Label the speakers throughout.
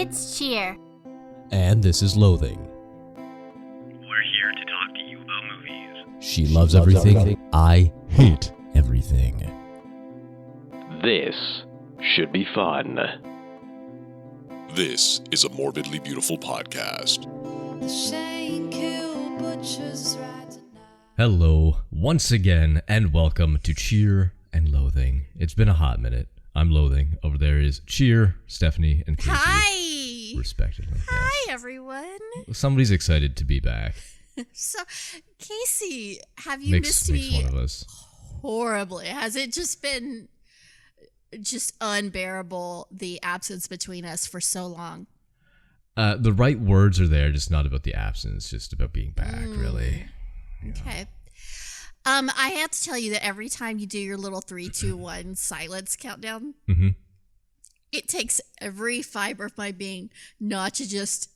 Speaker 1: It's Cheer.
Speaker 2: And this is Loathing.
Speaker 3: We're here to talk to you about movies.
Speaker 2: She loves everything. I hate everything.
Speaker 3: This should be fun.
Speaker 4: This is a morbidly beautiful podcast.
Speaker 2: Hello, once again, and welcome to Cheer and Loathing. It's been a hot minute. I'm Loathing. Over there is Cheer, Stephanie, and Casey.
Speaker 1: Hi!
Speaker 2: Respectively.
Speaker 1: Hi,
Speaker 2: yes.
Speaker 1: everyone.
Speaker 2: Somebody's excited to be back.
Speaker 1: So, Casey, have you missed me
Speaker 2: one of us.
Speaker 1: horribly? Has it just been just unbearable, the absence between us for so long?
Speaker 2: The right words are there, just not about the absence, just about being back, really.
Speaker 1: Okay. I have to tell you that every time you do your little 3, 2, 1 silence countdown, it takes every fiber of my being not to just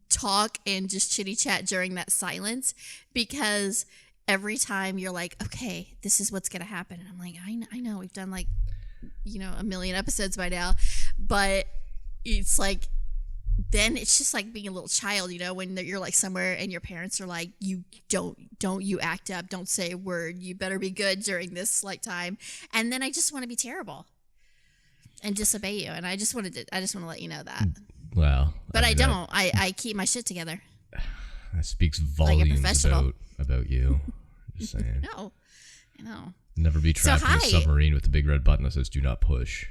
Speaker 1: talk and just chitty chat during that silence, because every time you're like, okay, this is what's going to happen. And I'm like, I know we've done a million episodes by now, but it's like, then it's just like being a little child, when you're like somewhere and your parents are like, you don't you act up, don't say a word, you better be good during this time. And then I just want to be terrible and disobey you. And I just want to let you know that.
Speaker 2: Well,
Speaker 1: but I don't. I keep my shit together.
Speaker 2: That speaks volumes about you. Just saying.
Speaker 1: No, I know.
Speaker 2: Never be trapped in a submarine with a big red button that says "Do not push."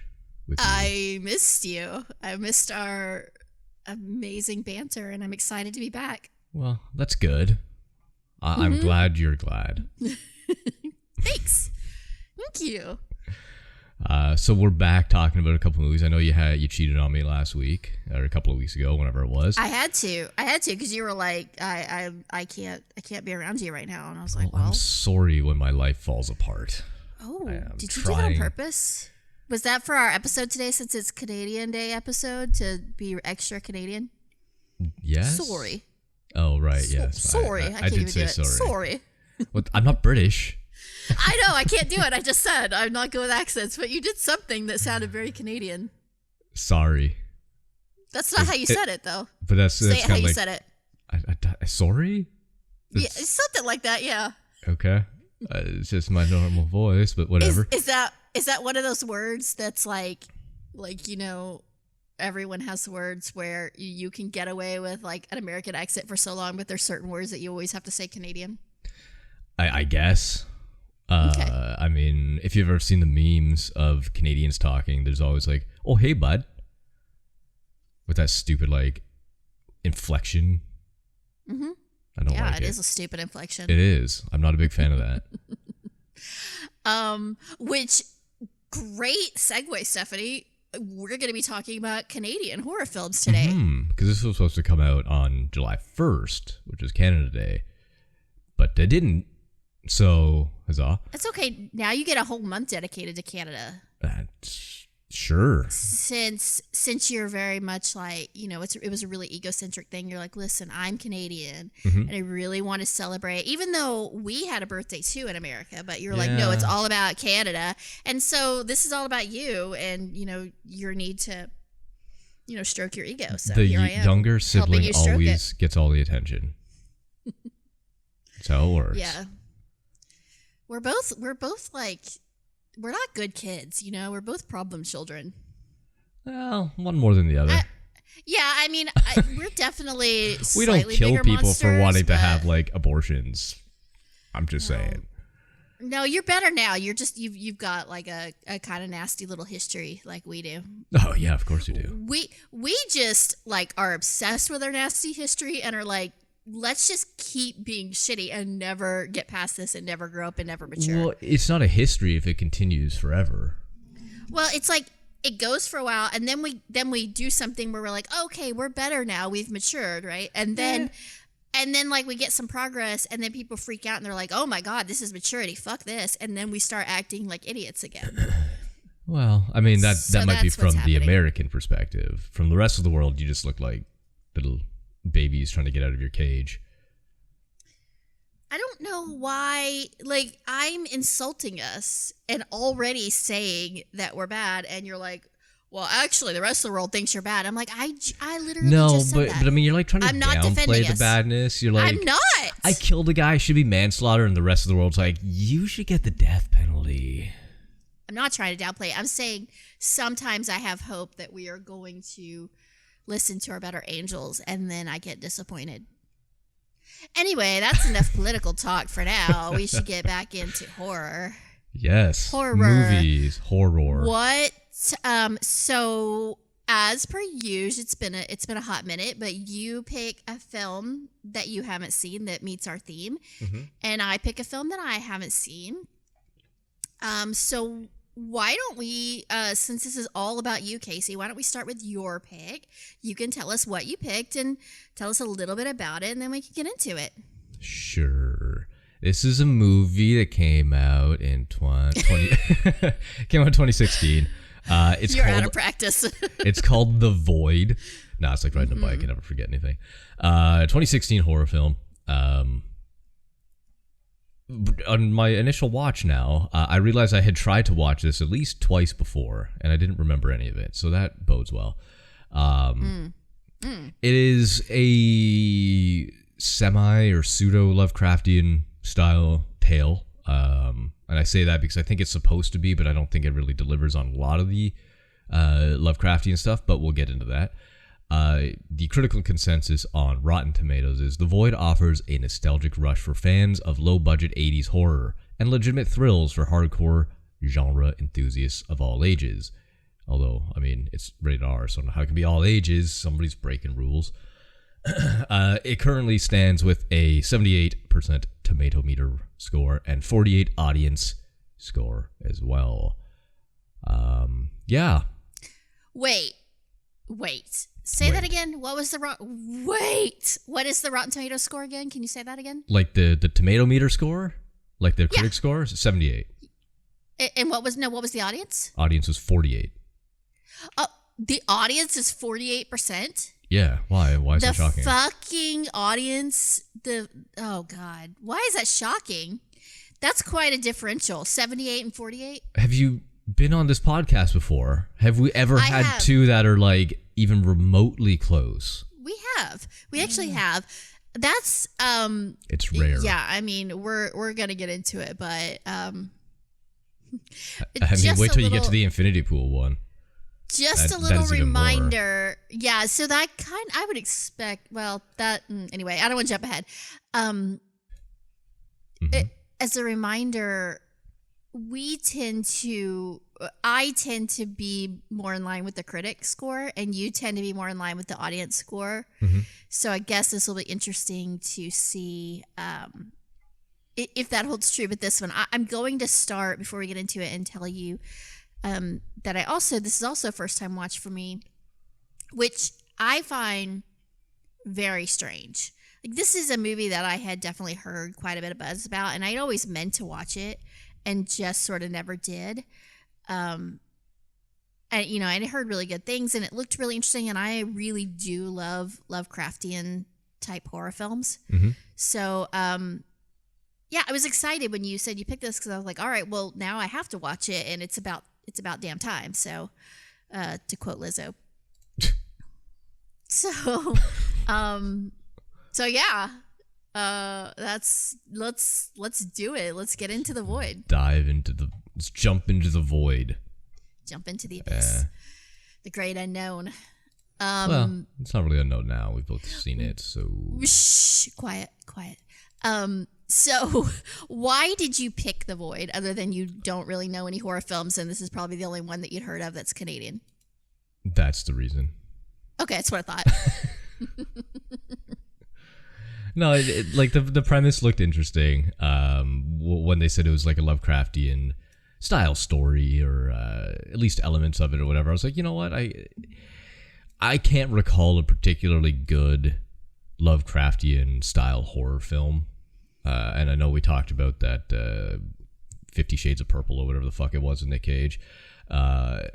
Speaker 2: With you.
Speaker 1: I missed you. I missed our amazing banter, and I'm excited to be back.
Speaker 2: Well, that's good. I'm glad you're glad.
Speaker 1: Thanks. Thank you.
Speaker 2: So we're back talking about a couple movies. I know you cheated on me last week or a couple of weeks ago, whenever it was.
Speaker 1: I had to because you were like, I can't be around you right now, and I was like, well,
Speaker 2: I'm sorry when my life falls apart.
Speaker 1: Oh, did you do that on purpose? Was that for our episode today, since it's Canadian Day episode, to be extra Canadian?
Speaker 2: Yes.
Speaker 1: Sorry.
Speaker 2: Oh, right, yes.
Speaker 1: Sorry. I can't even do it. Sorry.
Speaker 2: Well, I'm not British.
Speaker 1: I know, I can't do it. I just said I'm not good with accents, but you did something that sounded very Canadian.
Speaker 2: Sorry.
Speaker 1: That's not how you said it, though.
Speaker 2: But that's
Speaker 1: Say it how you said it.
Speaker 2: Sorry?
Speaker 1: Yeah, it's something like that, yeah.
Speaker 2: Okay. It's just my normal voice, but whatever.
Speaker 1: Is that one of those words that's like everyone has words where you can get away with like an American accent for so long, but there's certain words that you always have to say Canadian?
Speaker 2: I guess.
Speaker 1: Okay.
Speaker 2: I mean, if you've ever seen the memes of Canadians talking, there's always like, "Oh, hey, bud," with that stupid inflection.
Speaker 1: Mm-hmm.
Speaker 2: I don't like it.
Speaker 1: Yeah, it is a stupid inflection.
Speaker 2: It is. I'm not a big fan of that.
Speaker 1: Which great segue, Stephanie. We're going to be talking about Canadian horror films today.
Speaker 2: Because this was supposed to come out on July 1st, which is Canada Day, but they didn't. So, huzzah.
Speaker 1: That's okay. Now you get a whole month dedicated to Canada.
Speaker 2: Sure.
Speaker 1: Since you're very much like, it was a really egocentric thing. You're like, listen, I'm Canadian, and I really want to celebrate, even though we had a birthday too in America, but you're like, no, it's all about Canada. And so this is all about you and, your need to, stroke your ego. So
Speaker 2: the
Speaker 1: here I am,
Speaker 2: younger sibling always gets all the attention. That's how it works.
Speaker 1: Yeah. We're both like, we're not good kids, we're both problem children.
Speaker 2: Well, one more than the other.
Speaker 1: We're definitely
Speaker 2: we don't kill
Speaker 1: bigger
Speaker 2: people
Speaker 1: monsters,
Speaker 2: for wanting to have abortions. I'm just saying.
Speaker 1: No, you're better now. You're just you've got like a kind of nasty little history like we do.
Speaker 2: Oh yeah, of course you do.
Speaker 1: We just are obsessed with our nasty history and are like, let's just keep being shitty and never get past this and never grow up and never mature.
Speaker 2: Well, it's not a history if it continues forever. Well,
Speaker 1: it's like it goes for a while, and then we do something where we're like, okay, we're better now, we've matured, right? And then we get some progress, and then people freak out and they're like, oh my god, this is maturity, fuck this, and then we start acting like idiots again.
Speaker 2: Well, I mean that might be from the American perspective. From the rest of the world, you just look like little babies trying to get out of your cage.
Speaker 1: I don't know why, I'm insulting us and already saying that we're bad, and you're like, well, actually, the rest of the world thinks you're bad. I'm like, I literally just said that.
Speaker 2: But I mean, you're like trying to
Speaker 1: I'm not defending
Speaker 2: downplay the
Speaker 1: us.
Speaker 2: badness. You're like,
Speaker 1: I'm not.
Speaker 2: I killed a guy, should be manslaughter, and the rest of the world's like, you should get the death penalty.
Speaker 1: I'm not trying to downplay it. I'm saying sometimes I have hope that we are going to listen to our better angels, and then I get disappointed. Anyway, that's enough political talk for now. We should get back into horror.
Speaker 2: Yes.
Speaker 1: Horror.
Speaker 2: Movies. Horror.
Speaker 1: What? So as per usual, it's been a hot minute, but you pick a film that you haven't seen that meets our theme, and I pick a film that I haven't seen. So why don't we, since this is all about you, Casey, why don't we start with your pick? You can tell us what you picked and tell us a little bit about it, and then we can get into it.
Speaker 2: Sure. This is a movie that came out in 2016.
Speaker 1: You're out of practice.
Speaker 2: It's called The Void. No, it's like riding a bike. I never forget anything. 2016 horror film. On my initial watch now, I realized I had tried to watch this at least twice before, and I didn't remember any of it, so that bodes well. It is a semi or pseudo Lovecraftian style tale, and I say that because I think it's supposed to be, but I don't think it really delivers on a lot of the Lovecraftian stuff, but we'll get into that. The critical consensus on Rotten Tomatoes is The Void offers a nostalgic rush for fans of low-budget 80s horror and legitimate thrills for hardcore genre enthusiasts of all ages. Although, I mean, it's rated R, so how it can be all ages? Somebody's breaking rules. It currently stands with a 78% tomato meter score and 48 audience score as well. Yeah.
Speaker 1: Wait. Say that again. What was the what is the Rotten Tomatoes score again? Can you say that again?
Speaker 2: Like the tomato meter score? Like the critic score? 78.
Speaker 1: And what was the audience?
Speaker 2: Audience was 48.
Speaker 1: The audience is 48%?
Speaker 2: Yeah. Why? Why is that shocking?
Speaker 1: The fucking audience, oh God. Why is that shocking? That's quite a differential. 78 and 48?
Speaker 2: Have you been on this podcast before? Have we ever had two that are like even remotely close?
Speaker 1: We have. We actually have. That's
Speaker 2: it's rare.
Speaker 1: Yeah, I mean, we're gonna get into it, but
Speaker 2: I mean, wait till you get to the infinity pool one.
Speaker 1: Just a little reminder. Yeah, so that I would expect, anyway, I don't want to jump ahead. As a reminder, I tend to be more in line with the critic score, and you tend to be more in line with the audience score. So I guess this will be interesting to see if that holds true with this one. I'm going to start, before we get into it, and tell you that this is also a first time watch for me, which I find very strange. Like, this is a movie that I had definitely heard quite a bit of buzz about, and I'd always meant to watch it and just sort of never did. And I heard really good things, and it looked really interesting, and I really do love Lovecraftian type horror films. So yeah, I was excited when you said you picked this, because I was like, all right, well, now I have to watch it, and it's about damn time. So to quote Lizzo. So yeah, let's do it. Let's get into the void.
Speaker 2: Let's jump into the void.
Speaker 1: Jump into the abyss. The great unknown.
Speaker 2: Well, it's not really unknown now. We've both seen it, so
Speaker 1: shh, quiet. So why did you pick The Void, other than you don't really know any horror films, and this is probably the only one that you'd heard of that's Canadian?
Speaker 2: That's the reason.
Speaker 1: Okay, that's what I thought.
Speaker 2: No, like the premise looked interesting. When they said it was like a Lovecraftian style story, or at least elements of it or whatever, I was like, you know what? I can't recall a particularly good Lovecraftian style horror film. And I know we talked about that 50 Shades of Purple or whatever the fuck it was with Nick Cage. I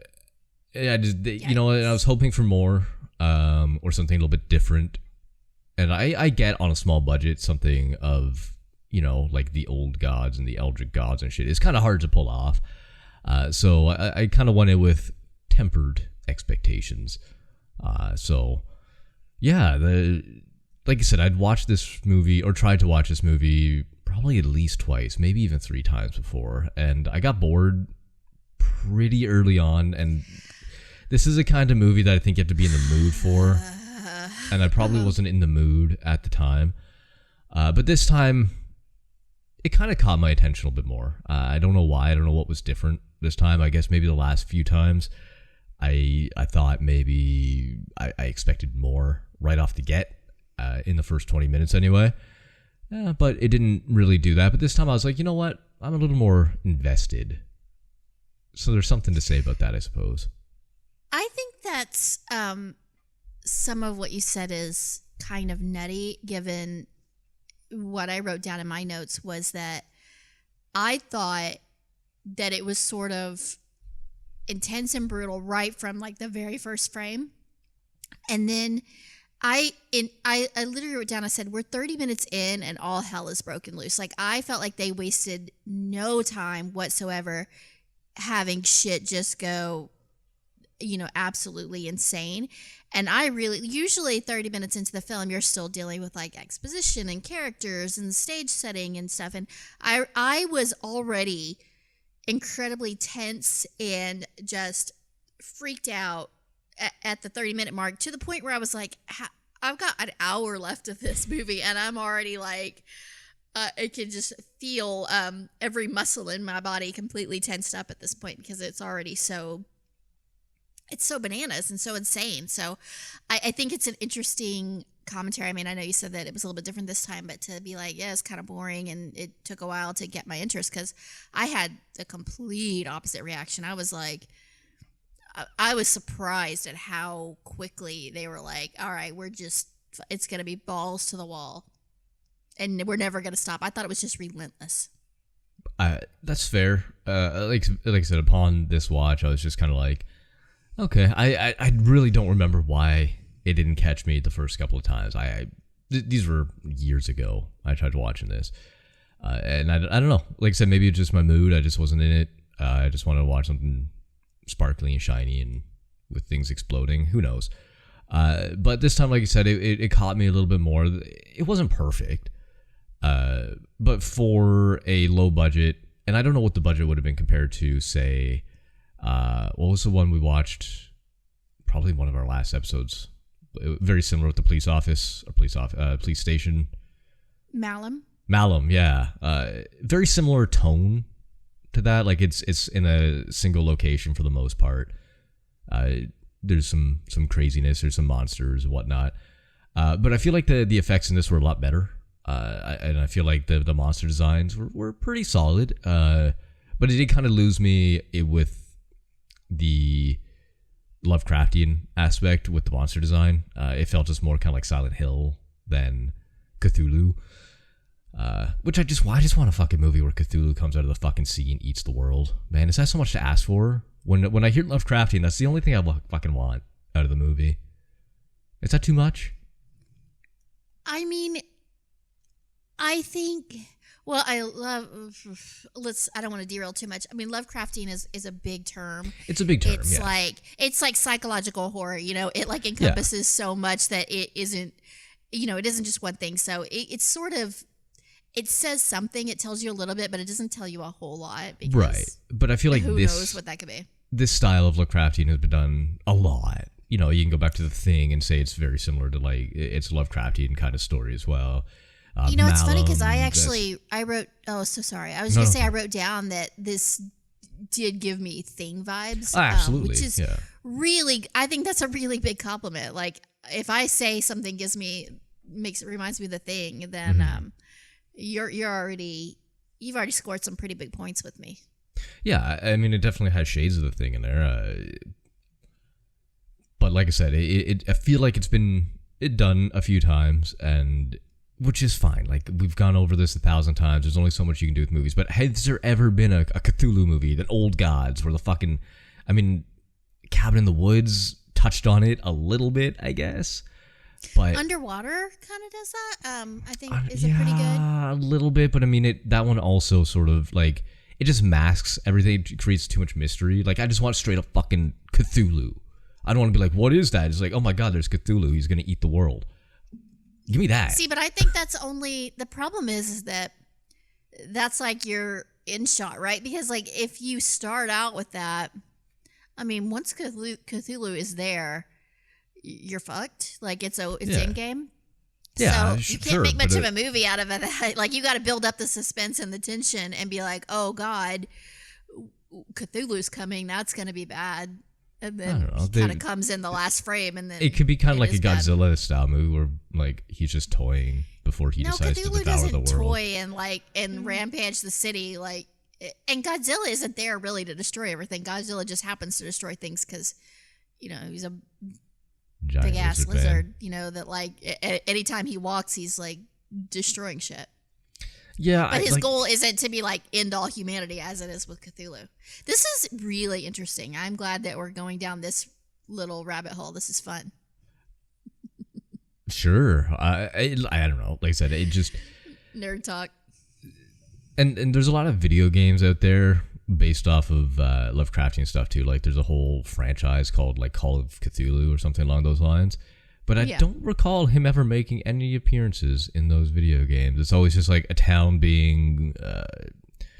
Speaker 2: was hoping for more, or something a little bit different. And I get, on a small budget, something of, like the old gods and the Eldritch gods and shit. It's kind of hard to pull off. So I kind of went in with tempered expectations. So yeah, like I said, I'd watched this movie or tried to watch this movie probably at least twice, maybe even 3 times before, and I got bored pretty early on. And this is a kind of movie that I think you have to be in the mood for, and I probably wasn't in the mood at the time. But this time, it kind of caught my attention a little bit more. I don't know why. I don't know what was different this time. I guess maybe the last few times, I thought maybe I expected more right off the get, in the first 20 minutes anyway. But it didn't really do that. But this time I was like, you know what? I'm a little more invested. So there's something to say about that, I suppose.
Speaker 1: I think that's some of what you said is kind of nutty, given what I wrote down in my notes was that I thought that it was sort of intense and brutal right from like the very first frame. And then I literally wrote down, I said, we're 30 minutes in and all hell is broken loose. Like, I felt like they wasted no time whatsoever having shit just go, absolutely insane. And usually 30 minutes into the film, you're still dealing with like exposition and characters and stage setting and stuff. And I was already incredibly tense and just freaked out at the 30-minute mark, to the point where I was like, I've got an hour left of this movie and I'm already like, I can just feel every muscle in my body completely tensed up at this point, because it's already so bananas and so insane. So I think it's an interesting commentary. I mean, I know you said that it was a little bit different this time, but to be like, yeah, it's kind of boring, and it took a while to get my interest, because I had the complete opposite reaction. I was like, I was surprised at how quickly they were like, all right, it's going to be balls to the wall and we're never going to stop. I thought it was just relentless.
Speaker 2: That's fair. Like I said, upon this watch, I was just kind of like, okay, I really don't remember why it didn't catch me the first couple of times. These were years ago. I tried watching this, and I don't know. Like I said, maybe it's just my mood. I just wasn't in it. I just wanted to watch something sparkly and shiny and with things exploding. Who knows? But this time, like you said, it caught me a little bit more. It wasn't perfect, but for a low budget, and I don't know what the budget would have been compared to, say, what was the one we watched? Probably one of our last episodes. Very similar with the police station. Malum, yeah. Very similar tone to that. Like it's in a single location for the most part. There's some craziness, there's some monsters and whatnot. But I feel like the effects in this were a lot better. And I feel like the monster designs were pretty solid. But it did kind of lose me with the Lovecraftian aspect with the monster design. It felt just more kind of like Silent Hill than Cthulhu. Which I just want a fucking movie where Cthulhu comes out of the fucking sea and eats the world. Man, is that so much to ask for? When I hear Lovecraftian, that's the only thing I fucking want out of the movie. Is that too much?
Speaker 1: I mean, I think, well, I don't want to derail too much. I mean, Lovecraftian is a big term.
Speaker 2: It's a big term,
Speaker 1: It's like psychological horror, it like encompasses so much that it isn't just one thing. So it's sort of, it says something, it tells you a little bit, but it doesn't tell you a whole lot. Because
Speaker 2: right. But I feel like
Speaker 1: who knows what that could be.
Speaker 2: This style of Lovecraftian has been done a lot. You can go back to The Thing and say it's very similar to like it's a Lovecraftian kind of story as well.
Speaker 1: It's funny because I wrote. Oh, so sorry. I was going to say I wrote down that this did give me Thing vibes.
Speaker 2: Absolutely,
Speaker 1: which is really. I think that's a really big compliment. Like if I say something reminds me of The Thing, then you've already scored some pretty big points with me.
Speaker 2: Yeah, I mean, it definitely has shades of The Thing in there. But like I said, I feel like it's been done a few times, and which is fine. Like, we've gone over this 1,000 times. There's only so much you can do with movies. But has there ever been a Cthulhu movie, an Old Gods, where Cabin in the Woods touched on it a little bit, I guess. But
Speaker 1: Underwater kind of does that. I think is it pretty good?
Speaker 2: A little bit, but I mean, that one also sort of like it just masks everything. It creates too much mystery. Like I just want straight up fucking Cthulhu. I don't want to be like, what is that? It's like, oh my God, there's Cthulhu. He's going to eat the world. Give me that.
Speaker 1: See, but I think that's only, the problem is that that's like your in shot, right? Because like if you start out with that, I mean, once Cthulhu is there, you're fucked. Like it's in game.
Speaker 2: Yeah,
Speaker 1: so you can't make much of a movie out of it. Like you got to build up the suspense and the tension and be like, oh God, Cthulhu's coming. That's going to be bad. And then he kind of comes in the last frame, and then
Speaker 2: it could be kind of like a Godzilla style movie where like he's just toying before he decides
Speaker 1: Cthulhu
Speaker 2: to devour the world.
Speaker 1: Toy and rampage the city like. And Godzilla isn't there really to destroy everything. Godzilla just happens to destroy things because, he's a
Speaker 2: giant
Speaker 1: big ass
Speaker 2: lizard,
Speaker 1: that like anytime he walks, he's like destroying shit.
Speaker 2: Yeah,
Speaker 1: but his goal isn't to be like end all humanity as it is with Cthulhu. This is really interesting. I'm glad that we're going down this little rabbit hole. This is fun.
Speaker 2: Sure, I don't know. Like I said, it just
Speaker 1: nerd talk.
Speaker 2: And there's a lot of video games out there based off of Lovecraftian stuff too. Like there's a whole franchise called like Call of Cthulhu or something along those lines. But I don't recall him ever making any appearances in those video games. It's always just like a town being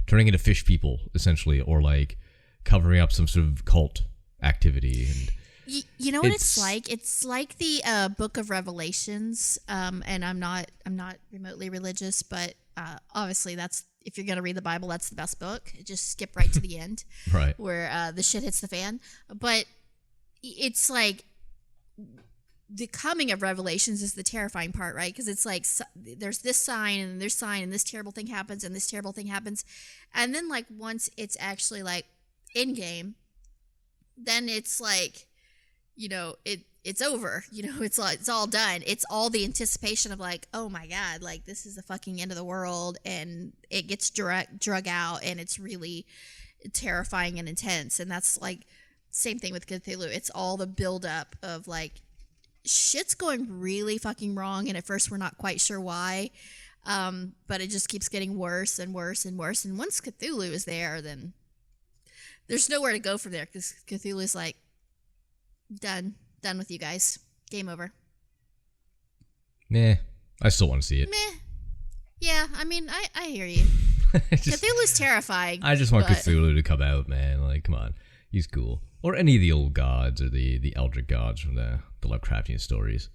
Speaker 2: turning into fish people essentially, or like covering up some sort of cult activity. And
Speaker 1: you know what it's like? It's like the Book of Revelations. And I'm not remotely religious, but obviously that's, if you're going to read the Bible, that's the best book. Just skip right to the end,
Speaker 2: right?
Speaker 1: Where the shit hits the fan. But it's like the coming of Revelations is the terrifying part, right? Because it's like there's this sign and there's sign and this terrible thing happens and this terrible thing happens, and then like once it's actually like in game, then it's like it's over. It's all done. It's all the anticipation of like, oh my God, like this is the fucking end of the world, and it gets drug out, and it's really terrifying and intense. And that's like same thing with Cthulhu. It's all the buildup of like shit's going really fucking wrong, and at first we're not quite sure why, but it just keeps getting worse and worse and worse. And once Cthulhu is there, then there's nowhere to go from there, because Cthulhu's like done with you guys. Game over.
Speaker 2: Nah, I still want to see it.
Speaker 1: Meh. Yeah, I mean, I hear you. Cthulhu's terrifying.
Speaker 2: I just want Cthulhu to come out, man. Like, come on. He's cool. Or any of the old gods or the eldritch gods from the Lovecraftian stories.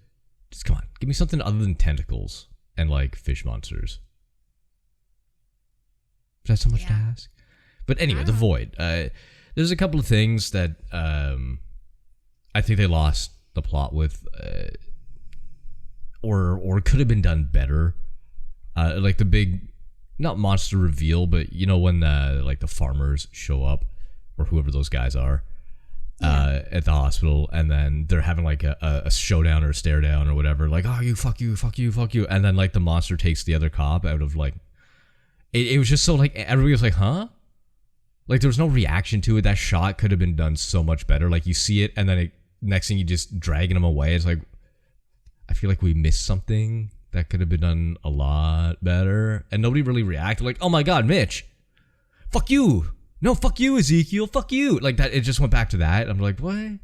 Speaker 2: Just come on. Give me something other than tentacles and, like, fish monsters. Is that so much to ask? But anyway, The Void. There's a couple of things that I think they lost the plot with, or could have been done better. Like the big, not monster reveal, but when like the farmers show up, or whoever those guys are, at the hospital, and then they're having like a showdown or a stare down or whatever. Like, oh, you, fuck you, fuck you, fuck you, and then like the monster takes the other cop out of like. It was just so like everybody was like, huh? Like there was no reaction to it. That shot could have been done so much better. Like you see it, and then next thing you just dragging him away. It's like, I feel like we missed something that could have been done a lot better, and nobody really reacted. Like, oh my God, Mitch, fuck you. No, fuck you, Ezekiel. Fuck you. Like that. It just went back to that. I'm like, what?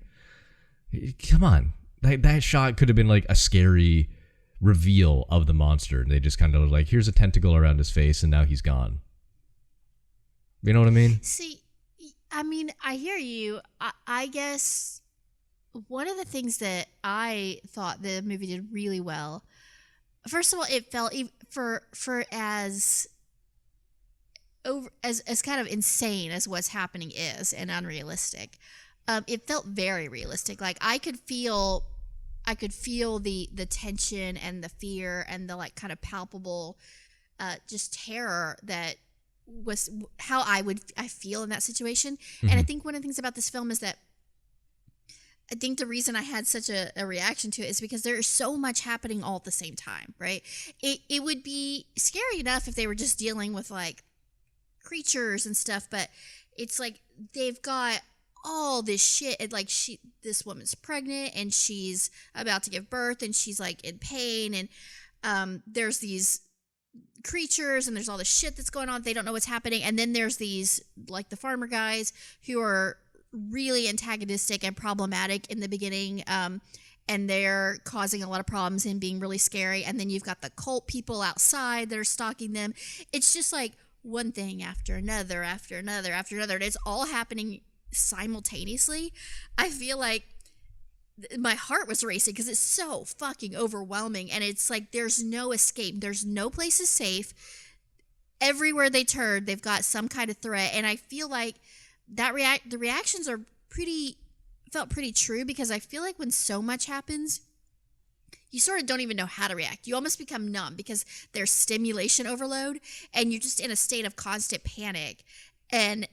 Speaker 2: Come on. That shot could have been like a scary reveal of the monster. And they just kind of was like, here's a tentacle around his face, and now he's gone. You know what I mean?
Speaker 1: See, I mean, I hear you. I guess one of the things that I thought the movie did really well, first of all, it felt for as kind of insane as what's happening is and unrealistic. It felt very realistic. Like I could feel the tension and the fear and the like kind of palpable just terror that was how I feel in that situation. Mm-hmm. And I think one of the things about this film is that I think the reason I had such a reaction to it is because there is so much happening all at the same time, right? It would be scary enough if they were just dealing with like creatures and stuff, but it's like they've got all this shit, and like this woman's pregnant and she's about to give birth and she's like in pain, and there's these creatures and there's all this shit that's going on. They don't know what's happening, and then there's these like the farmer guys who are really antagonistic and problematic in the beginning, and they're causing a lot of problems and being really scary. And then you've got the cult people outside that are stalking them. It's just like one thing after another, after another, after another. And it's all happening simultaneously. I feel like my heart was racing because it's so fucking overwhelming. And it's like there's no escape. There's no place is safe. Everywhere they turn, they've got some kind of threat. And I feel like the reactions are felt pretty true, because I feel like when so much happens, you sort of don't even know how to react. You almost become numb because there's stimulation overload and you're just in a state of constant panic, and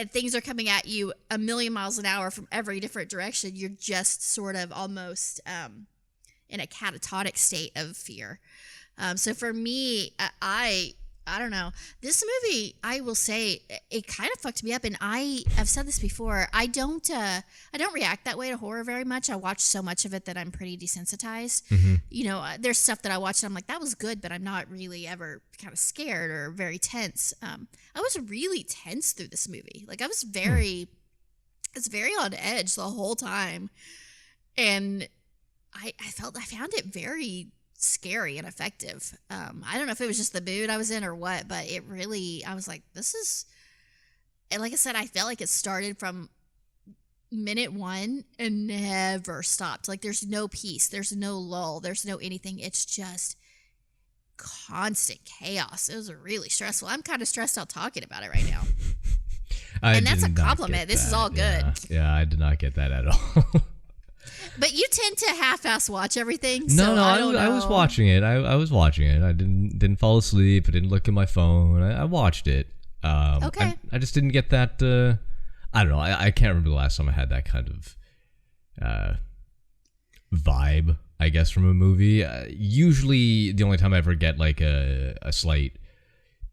Speaker 1: things are coming at you a million miles an hour from every different direction. You're just sort of almost in a catatonic state of fear. So for me, I don't know. This movie, I will say, it kind of fucked me up. And I've said this before. I don't react that way to horror very much. I watch so much of it that I'm pretty desensitized.
Speaker 2: Mm-hmm.
Speaker 1: You know, there's stuff that I watch and I'm like, that was good, but I'm not really ever kind of scared or very tense. I was really tense through this movie. Like I was very on edge the whole time. And I found it very scary and effective. I don't know if it was just the mood I was in or what, but it really, I was like, this is, and like I said, I felt like it started from minute one and never stopped. Like there's no peace, there's no lull, there's no anything. It's just constant chaos. It was really stressful. I'm kind of stressed out talking about it right now. And that's a compliment. This is all good.
Speaker 2: Yeah, I did not get that at all.
Speaker 1: But you tend to half-ass watch everything.
Speaker 2: No,
Speaker 1: so
Speaker 2: I was watching it. I was watching it. I didn't fall asleep. I didn't look at my phone. I watched it.
Speaker 1: Okay.
Speaker 2: I just didn't get that. I don't know. I can't remember the last time I had that kind of vibe, I guess, from a movie. Usually, the only time I ever get like a slight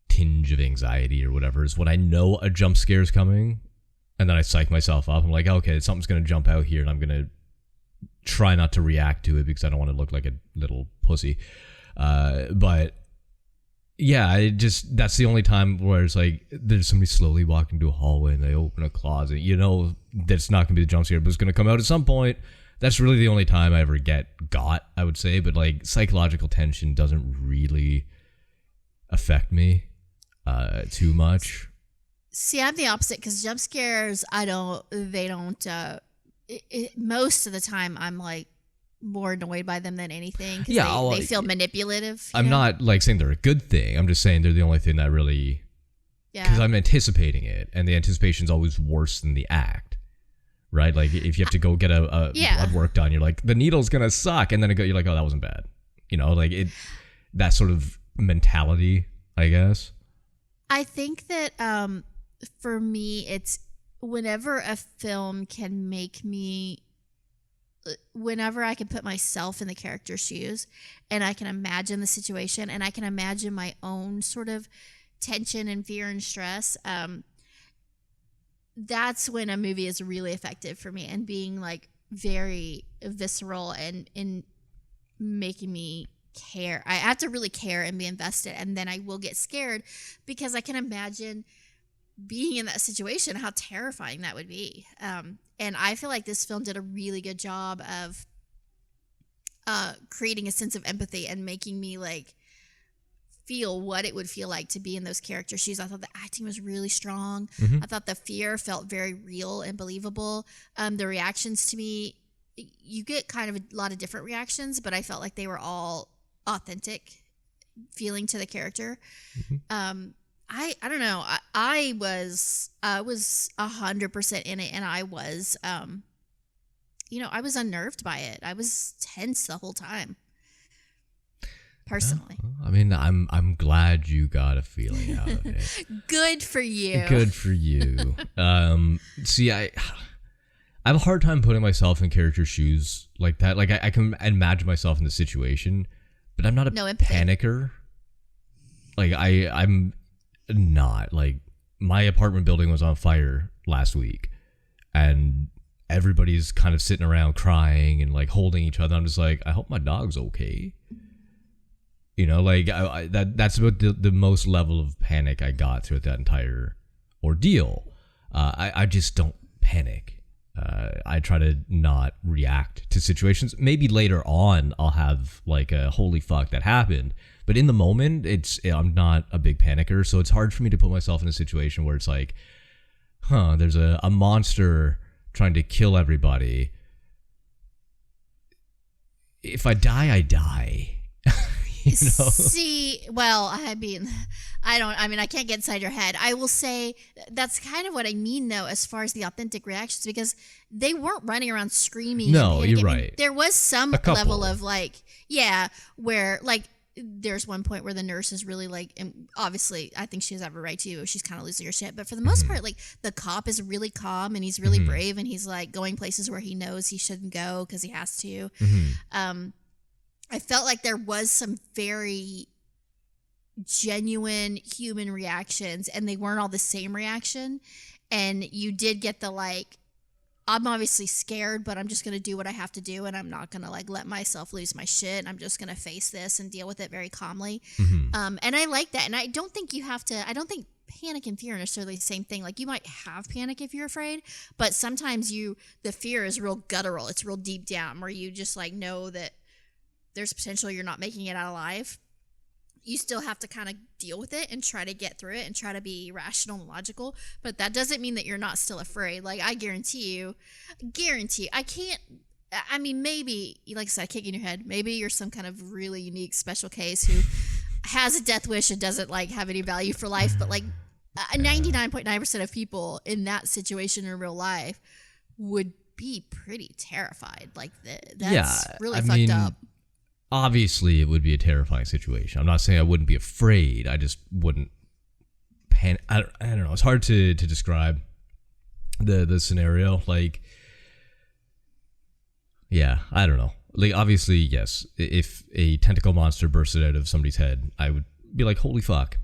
Speaker 2: tinge of anxiety or whatever is when I know a jump scare is coming, and then I psych myself up. I'm like, okay, something's gonna jump out here, and I'm gonna try not to react to it because I don't want to look like a little pussy. But yeah, that's the only time where it's like there's somebody slowly walking to a hallway and they open a closet. You know that's not gonna be the jump scare, but it's gonna come out at some point. That's really the only time I ever got, I would say. But like psychological tension doesn't really affect me too much.
Speaker 1: See, I'm the opposite because jump scares, most of the time I'm like more annoyed by them than anything. Yeah, they feel manipulative.
Speaker 2: I'm not like saying they're a good thing. I'm just saying they're the only thing that really, because I'm anticipating it, and the anticipation's always worse than the act, right? Like if you have to go get a blood work done, you're like, the needle's gonna suck, and then you're like, oh, that wasn't bad, you know, like that sort of mentality, I guess.
Speaker 1: I think that for me, it's whenever a film can make me, whenever I can put myself in the character's shoes and I can imagine the situation and I can imagine my own sort of tension and fear and stress, that's when a movie is really effective for me and being like very visceral and in making me care. I have to really care and be invested, and then I will get scared because I can imagine being in that situation, how terrifying that would be. And I feel like this film did a really good job of creating a sense of empathy and making me like feel what it would feel like to be in those characters' shoes. I thought the acting was really strong. Mm-hmm. I thought the fear felt very real and believable. The reactions to me, you get kind of a lot of different reactions, but I felt like they were all authentic feeling to the character. Mm-hmm. I don't know. I was 100% in it, and I was, I was unnerved by it. I was tense the whole time. Personally,
Speaker 2: I mean, I'm glad you got a feeling out of it.
Speaker 1: Good for you.
Speaker 2: Good for you. See, I have a hard time putting myself in character shoes like that. Like I can imagine myself in the situation, but I'm not a panicker. Like I'm not. Like my apartment building was on fire last week, and everybody's kind of sitting around crying and like holding each other. I'm just like, I hope my dog's okay. You know, like that's about the most level of panic I got throughout that entire ordeal. I just don't panic. I try to not react to situations. Maybe later on I'll have like a holy fuck that happened, but in the moment I'm not a big panicker, so it's hard for me to put myself in a situation where it's like, there's a monster trying to kill everybody. If I die, I die. You know?
Speaker 1: See, well, I can't get inside your head. I will say that's kind of what I mean, though, as far as the authentic reactions, because they weren't running around screaming.
Speaker 2: No, you're
Speaker 1: right.
Speaker 2: Right.
Speaker 1: There was some level of like, where like there's one point where the nurse is really like, and obviously I think she has every right to. She's kind of losing her shit, but for the most part, like the cop is really calm and he's really brave and he's like going places where he knows he shouldn't go because he has to. I felt like there was some very genuine human reactions and they weren't all the same reaction. And you did get the like, I'm obviously scared, but I'm just going to do what I have to do. And I'm not going to like let myself lose my shit. I'm just going to face this and deal with it very calmly. And I like that. And I don't think panic and fear are necessarily the same thing. Like you might have panic if you're afraid, but sometimes the fear is real guttural. It's real deep down where you just like know that there's potential you're not making it out alive. You still have to kind of deal with it and try to get through it and try to be rational and logical. But that doesn't mean that you're not still afraid. Like I guarantee you, I can't, I mean, maybe, like I said, I can't get in your head. Maybe you're some kind of really unique special case who has a death wish and doesn't like have any value for life. But like 99.9% of people in that situation in real life would be pretty terrified. Like that's really fucked up.
Speaker 2: Obviously, it would be a terrifying situation. I'm not saying I wouldn't be afraid. I just wouldn't panic. I don't know. It's hard to describe the scenario. Like, I don't know. Like, obviously, yes. If a tentacle monster bursted out of somebody's head, I would be like, holy fuck.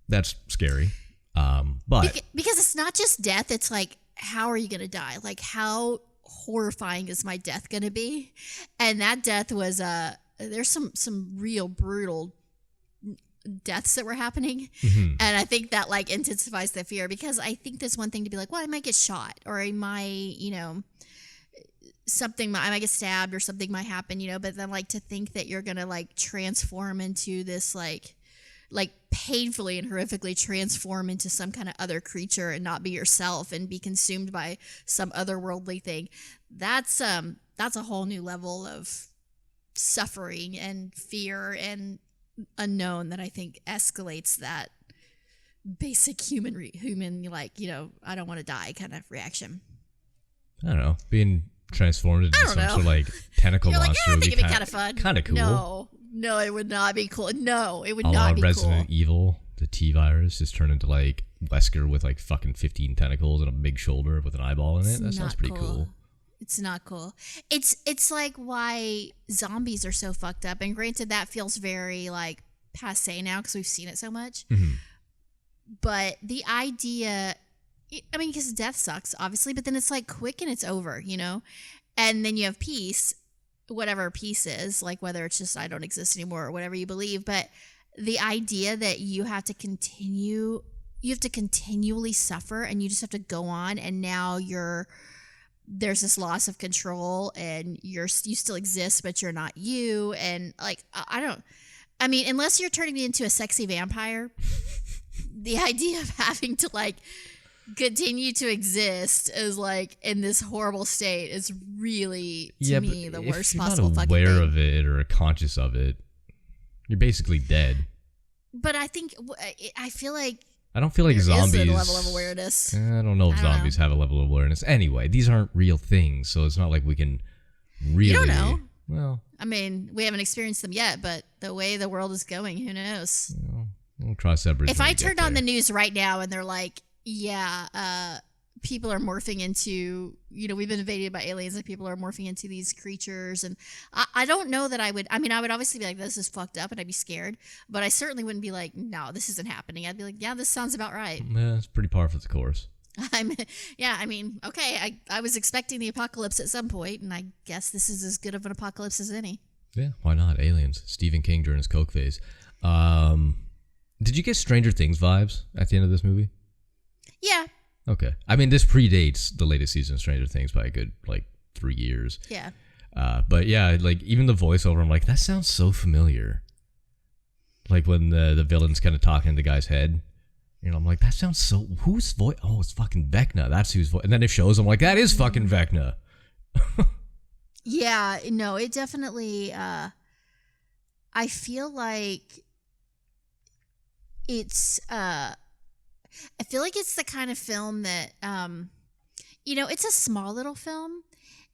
Speaker 2: That's scary. But
Speaker 1: because it's not just death. It's like, how are you going to die? Like, how horrifying is my death going to be? And that death was there's some real brutal deaths that were happening. And I think that like intensifies the fear, because I think there's one thing to be like, well, I might get shot or I might, I might get stabbed or something might happen, but then like to think that you're going to like transform into this like painfully and horrifically transform into some kind of other creature and not be yourself and be consumed by some otherworldly thing. That's a whole new level of suffering and fear and unknown that I think escalates that basic human like, I don't want to die kind of reaction.
Speaker 2: I don't know, being transformed into some sort of like tentacle
Speaker 1: You're
Speaker 2: monster
Speaker 1: like, I
Speaker 2: would
Speaker 1: think
Speaker 2: be
Speaker 1: it'd be kind of fun.
Speaker 2: Kind of cool.
Speaker 1: No, it would not be cool. No, it would
Speaker 2: not
Speaker 1: not be
Speaker 2: Resident
Speaker 1: cool.
Speaker 2: Evil, the T-virus just turned into like Wesker with like fucking 15 tentacles and a big shoulder with an eyeball in it. That sounds pretty cool.
Speaker 1: It's not cool. It's like why zombies are so fucked up. And granted, that feels very like passe now because we've seen it so much. But the idea, I mean, because death sucks, obviously, but then it's like quick and it's over, And then you have peace, whatever peace is, like whether it's just I don't exist anymore or whatever you believe. But the idea that you have to continually suffer and you just have to go on, and now there's this loss of control and you still exist, but you're not you. And like, unless you're turning into a sexy vampire, the idea of having to like continue to exist is like in this horrible state is really, to me, the worst possible fucking thing.
Speaker 2: If you're not aware of it or conscious of it, you're basically dead.
Speaker 1: But I feel like
Speaker 2: I don't feel like zombies.
Speaker 1: Is a level of awareness.
Speaker 2: I don't know if zombies have a level of awareness. Anyway, these aren't real things, so it's not like we can really.
Speaker 1: You don't know.
Speaker 2: Well,
Speaker 1: I mean, we haven't experienced them yet, but the way the world is going, who knows?
Speaker 2: We'll cross that bridge.
Speaker 1: If I turned on the news right now and they're like, people are morphing into, we've been invaded by aliens and people are morphing into these creatures. And I don't know that I would obviously be like, this is fucked up and I'd be scared, but I certainly wouldn't be like, no, this isn't happening. I'd be like, yeah, this sounds about right.
Speaker 2: Yeah, it's pretty par for the course.
Speaker 1: Okay. I was expecting the apocalypse at some point, and I guess this is as good of an apocalypse as any.
Speaker 2: Yeah, why not? Aliens. Stephen King during his coke phase. Did you get Stranger Things vibes at the end of this movie?
Speaker 1: Yeah.
Speaker 2: Okay. I mean, this predates the latest season of Stranger Things by a good, 3 years.
Speaker 1: Yeah.
Speaker 2: But yeah, even the voiceover, I'm like, that sounds so familiar. Like when the villain's kind of talking in the guy's head. I'm like, that sounds so... Whose voice? Oh, it's fucking Vecna. That's whose voice. And then it shows, I'm like, that is fucking Vecna.
Speaker 1: Yeah, no, it definitely... I feel like it's... I feel like it's the kind of film that... it's a small little film.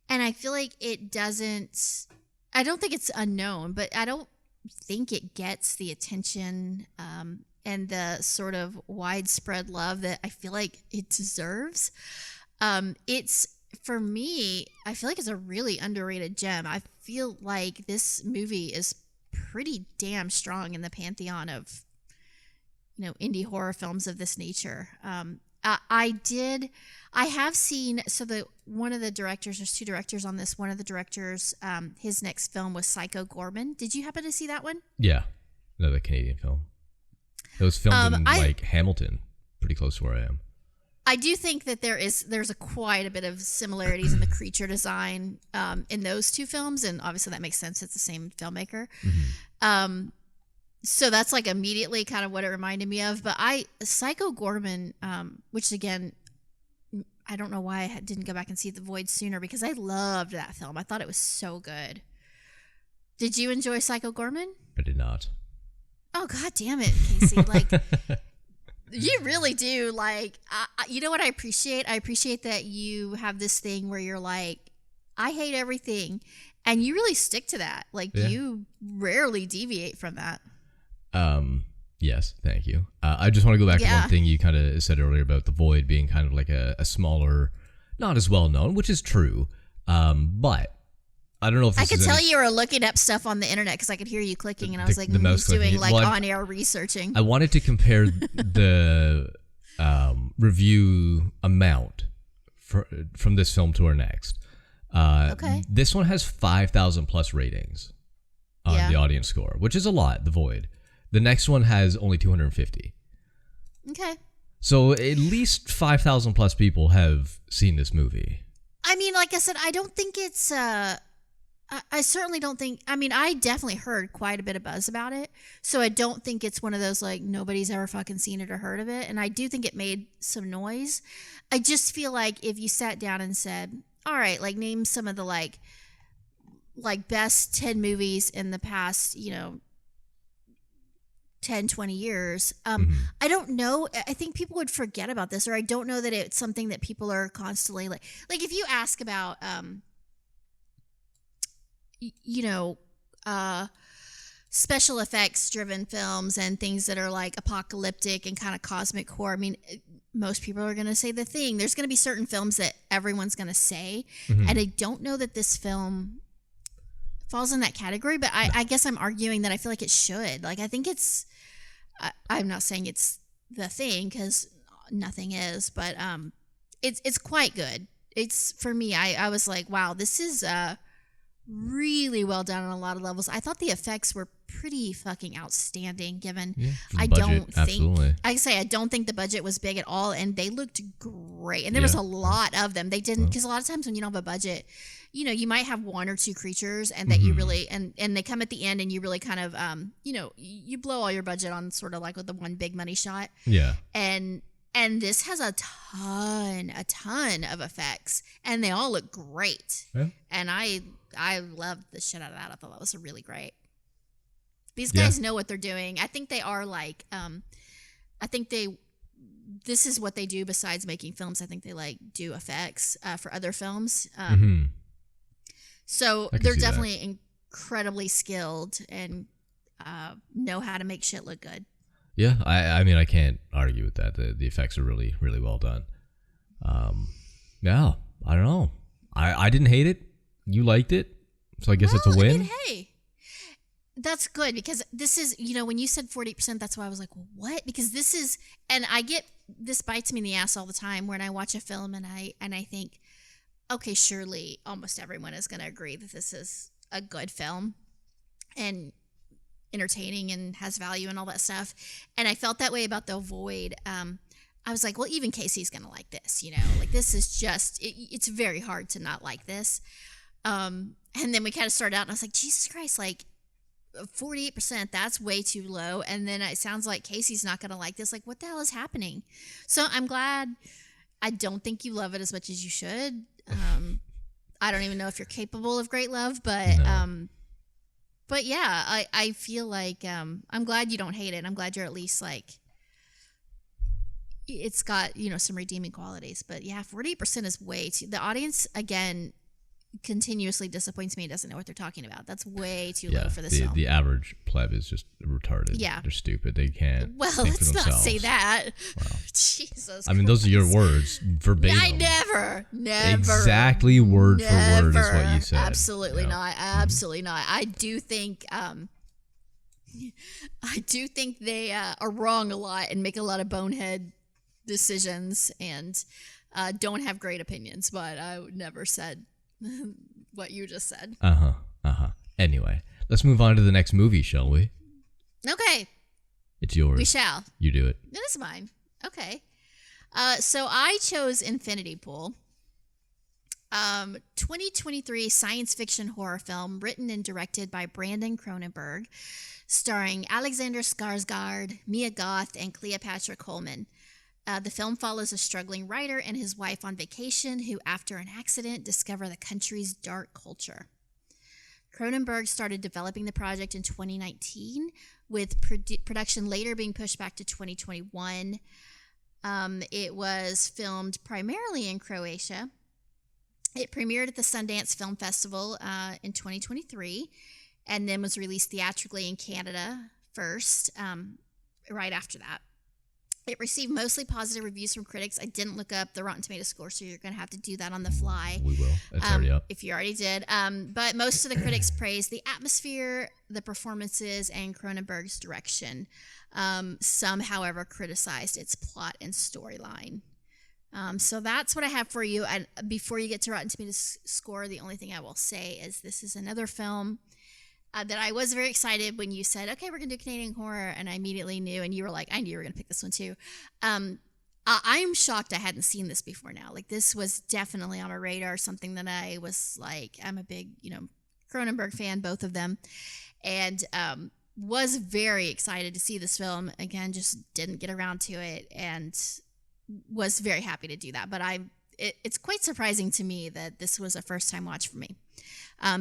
Speaker 1: And I feel like it doesn't... I don't think it's unknown, but I don't think it gets the attention... and the sort of widespread love that I feel like it deserves. For me, I feel like it's a really underrated gem. I feel like this movie is pretty damn strong in the pantheon of, indie horror films of this nature. I have seen, one of the directors, there's two directors on this. One of the directors, his next film was Psycho Gorman. Did you happen to see that one?
Speaker 2: Yeah, another Canadian film. It was filmed in Hamilton, pretty close to where I am.
Speaker 1: I do think that there's quite a bit of similarities in the creature design in those two films, and obviously that makes sense. It's the same filmmaker. Mm-hmm. So that's immediately kind of what it reminded me of. But Psycho Gorman, which again, I don't know why I didn't go back and see The Void sooner, because I loved that film. I thought it was so good. Did you enjoy Psycho Gorman?
Speaker 2: I did not.
Speaker 1: Oh, God damn it, Casey. You really do. You know what I appreciate? I appreciate that you have this thing where you're like, I hate everything. And you really stick to that.
Speaker 2: Yeah.
Speaker 1: You rarely deviate from that.
Speaker 2: Yes, thank you. I just want to go back to one thing you kind of said earlier about The Void being kind of like a smaller, not as well known, which is true. But I don't know if this
Speaker 1: I could tell you were looking up stuff on the internet because I could hear you clicking, and I was like, he's doing on-air researching.
Speaker 2: I wanted to compare the review amount from this film to our next.
Speaker 1: Okay.
Speaker 2: This one has 5,000 plus ratings on the audience score, which is a lot, The Void. The next one has only 250.
Speaker 1: Okay.
Speaker 2: So at least 5,000 plus people have seen this movie.
Speaker 1: I mean, like I said, I don't think it's... I certainly don't think... I mean, I definitely heard quite a bit of buzz about it. So I don't think it's one of those, nobody's ever fucking seen it or heard of it. And I do think it made some noise. I just feel like if you sat down and said, all right, name some of the, best 10 movies in the past, 10, 20 years. I don't know. I think people would forget about this, or I don't know that it's something that people are constantly if you ask about, special effects driven films and things that are apocalyptic and kind of cosmic horror. I mean, most people are going to say The Thing. There's going to be certain films that everyone's going to say. Mm-hmm. And I don't know that this film falls in that category, but I guess I'm arguing that I feel like it should. I think it's, I'm not saying it's The Thing, because nothing is, but it's quite good. It's, for me, I was like, wow, this is really well done on a lot of levels. I thought the effects were pretty fucking outstanding, given I don't think the budget was big at all, and they looked great. And there was a lot of them. They didn't, because a lot of times when you don't have a budget, you might have one or two creatures, and that you really, and they come at the end, and you really kind of, you blow all your budget on sort of with the one big money shot. Yeah. And this has a ton of effects, and they all look great. Yeah. And I loved the shit out of that. I thought that was really great. These guys know what they're doing. I think they are this is what they do besides making films. I think they do effects for other films. So they're definitely incredibly skilled and know how to make shit look good.
Speaker 2: Yeah, I mean, I can't argue with that. The effects are really, really well done. Yeah, I don't know. I didn't hate it. You liked it. So I guess it's a win.
Speaker 1: I mean, hey, that's good, because this is, when you said 40%, that's why I was like, well, what? Because this is, and I get, this bites me in the ass all the time when I watch a film and I think, okay, surely almost everyone is going to agree that this is a good film and entertaining and has value and all that stuff. And I felt that way about The Void. I was like, well, even Casey's going to like this, like this is just, it's very hard to not like this. And then we kind of started out and I was like, Jesus Christ, like 48%, that's way too low. And then it sounds like Casey's not going to like this. Like, what the hell is happening? So I'm glad. I don't think you love it as much as you should. I don't even know if you're capable of great love, but yeah, I feel like I'm glad you don't hate it. I'm glad you're at least like, it's got, some redeeming qualities. But yeah, 48% is way too. The audience, again, continuously disappoints me. Doesn't know what they're talking about. That's way too low for this film.
Speaker 2: The average pleb is just retarded.
Speaker 1: Yeah,
Speaker 2: they're stupid. They can't.
Speaker 1: Well,
Speaker 2: think
Speaker 1: let's
Speaker 2: for
Speaker 1: not
Speaker 2: themselves.
Speaker 1: say that.
Speaker 2: Wow.
Speaker 1: Jesus.
Speaker 2: I mean, those are your words verbatim.
Speaker 1: I never.
Speaker 2: Exactly word for word is what you said.
Speaker 1: Absolutely not. Absolutely not. I do think. They are wrong a lot and make a lot of bonehead decisions and don't have great opinions. But I never said what you just said.
Speaker 2: Anyway, let's move on to the next movie, shall we?
Speaker 1: Okay.
Speaker 2: It's yours.
Speaker 1: We shall.
Speaker 2: You do it.
Speaker 1: It is mine. Okay. So I chose Infinity Pool. 2023 science fiction horror film written and directed by Brandon Cronenberg, starring Alexander Skarsgård, Mia Goth, and Cleopatra Coleman. The film follows a struggling writer and his wife on vacation who, after an accident, discover the country's dark culture. Cronenberg started developing the project in 2019, with production later being pushed back to 2021. It was filmed primarily in Croatia. It premiered at the Sundance Film Festival in 2023, and then was released theatrically in Canada first, right after that. It received mostly positive reviews from critics. I didn't look up the Rotten Tomatoes score, so you're going to have to do that on the fly.
Speaker 2: We will. It's already up.
Speaker 1: If you already did. But most of the critics praised the atmosphere, the performances, and Cronenberg's direction. Some, however, criticized its plot and storyline. So that's what I have for you. And before you get to Rotten Tomatoes score, the only thing I will say is this is another film that I was very excited when you said, okay, we're going to do Canadian horror. And I immediately knew, and you were like, I knew you were going to pick this one too. I'm shocked I hadn't seen this before now. Like, this was definitely on my radar, something that I was like, I'm a big, Cronenberg fan, both of them. And was very excited to see this film. Again, just didn't get around to it and was very happy to do that. But it's quite surprising to me that this was a first-time watch for me.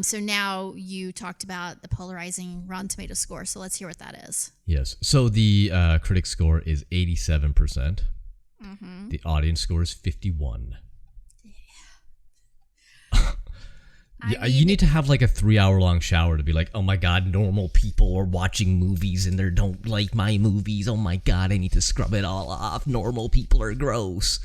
Speaker 1: So now you talked about the polarizing Rotten Tomatoes score, so let's hear what that is.
Speaker 2: Yes. So the critic score is 87%.
Speaker 1: Mm-hmm.
Speaker 2: The audience score is 51. Yeah, you need to have like a 3-hour-long shower to be like, oh my God, normal people are watching movies and they don't like my movies. Oh my God, I need to scrub it all off. Normal people are gross.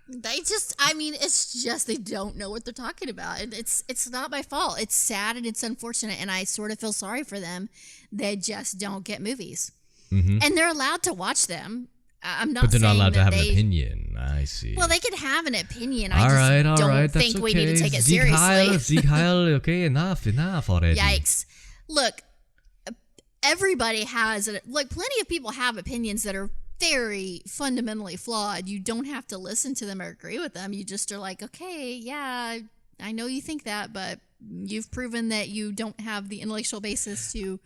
Speaker 1: It's just they don't know what they're talking about. And it's not my fault. It's sad and it's unfortunate. And I sort of feel sorry for them. They just don't get movies. Mm-hmm. And they're allowed to watch them. I'm not saying
Speaker 2: But they're not allowed to have
Speaker 1: an
Speaker 2: opinion. I see.
Speaker 1: Well, they can have an opinion.
Speaker 2: All right,
Speaker 1: don't think we need to take it seriously.
Speaker 2: Sieg Heil, okay, enough already.
Speaker 1: Yikes. Look, everybody has, plenty of people have opinions that are very fundamentally flawed. You don't have to listen to them or agree with them. You just are like, okay, yeah, I know you think that, but you've proven that you don't have the intellectual basis to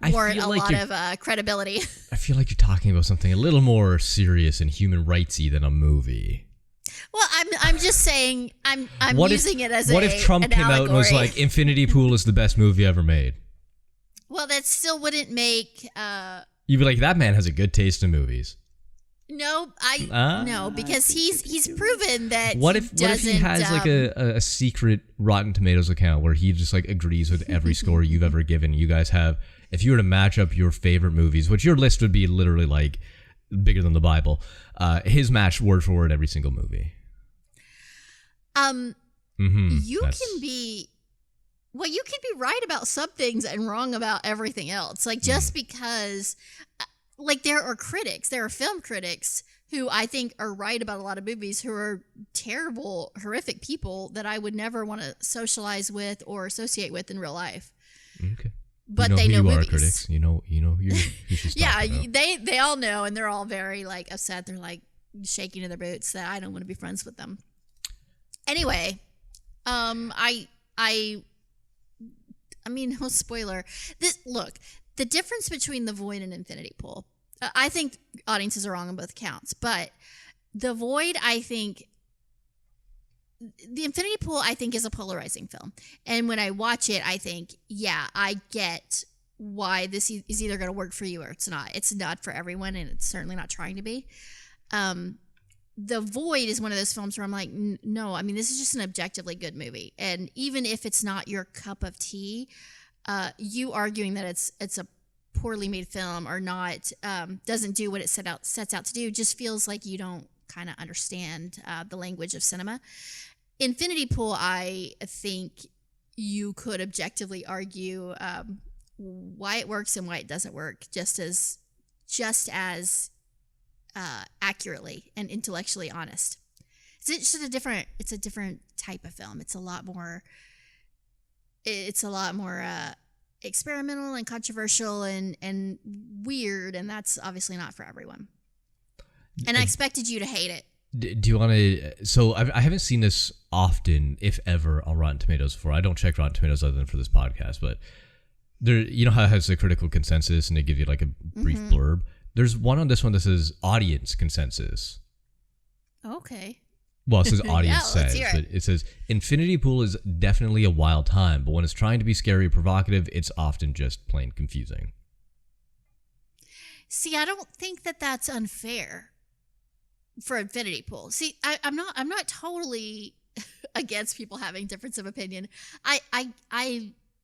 Speaker 1: warrant a lot of credibility.
Speaker 2: I feel like you're talking about something a little more serious and human rightsy than a movie.
Speaker 1: Well, I'm just saying I'm using it as
Speaker 2: what if Trump came out and was like, Infinity Pool is the best movie ever made?
Speaker 1: Well, that still wouldn't make
Speaker 2: you'd be like, that man has a good taste in movies.
Speaker 1: No, no, because he's proven that.
Speaker 2: What if he has like a secret Rotten Tomatoes account where he just like agrees with every score you've ever given? You guys have, if you were to match up your favorite movies, which your list would be literally like bigger than the Bible, his match word for word every single movie.
Speaker 1: You can be right about some things and wrong about everything else. Like, just because. Like, there are film critics who I think are right about a lot of movies who are terrible, horrific people that I would never want to socialize with or associate with in real life.
Speaker 2: Okay.
Speaker 1: But they know movies.
Speaker 2: Critics. You know who she's
Speaker 1: yeah,
Speaker 2: talking about.
Speaker 1: they all know, and they're all very like upset. They're like, shaking in their boots that I don't want to be friends with them. Anyway, I mean, no spoiler. Look, the difference between The Void and Infinity Pool, I think audiences are wrong on both accounts, but The Void, I think, the Infinity Pool, I think, is a polarizing film. And when I watch it, I think, yeah, I get why this is either going to work for you or it's not. It's not for everyone, and it's certainly not trying to be. The Void is one of those films where I'm like, no, I mean, this is just an objectively good movie. And even if it's not your cup of tea, you arguing that it's a poorly made film or not, doesn't do what it sets out to do, just feels like you don't kind of understand the language of cinema. Infinity Pool, I think you could objectively argue why it works and why it doesn't work just as accurately and intellectually honest. It's just a different type of film. It's a lot more experimental and controversial and weird, and that's obviously not for everyone. And I expected you to hate it.
Speaker 2: Do you want to? So I haven't seen this often, if ever, on Rotten Tomatoes before. I don't check Rotten Tomatoes other than for this podcast, but there, you know how it has a critical consensus and they give you like a brief blurb. There's one on this one that says audience consensus.
Speaker 1: Okay.
Speaker 2: Well, it says audience
Speaker 1: let's
Speaker 2: says,
Speaker 1: hear
Speaker 2: but it says Infinity Pool is definitely a wild time, but when it's trying to be scary or provocative, it's often just plain confusing.
Speaker 1: See, I don't think that that's unfair for Infinity Pool. See, I'm not totally against people having difference of opinion. I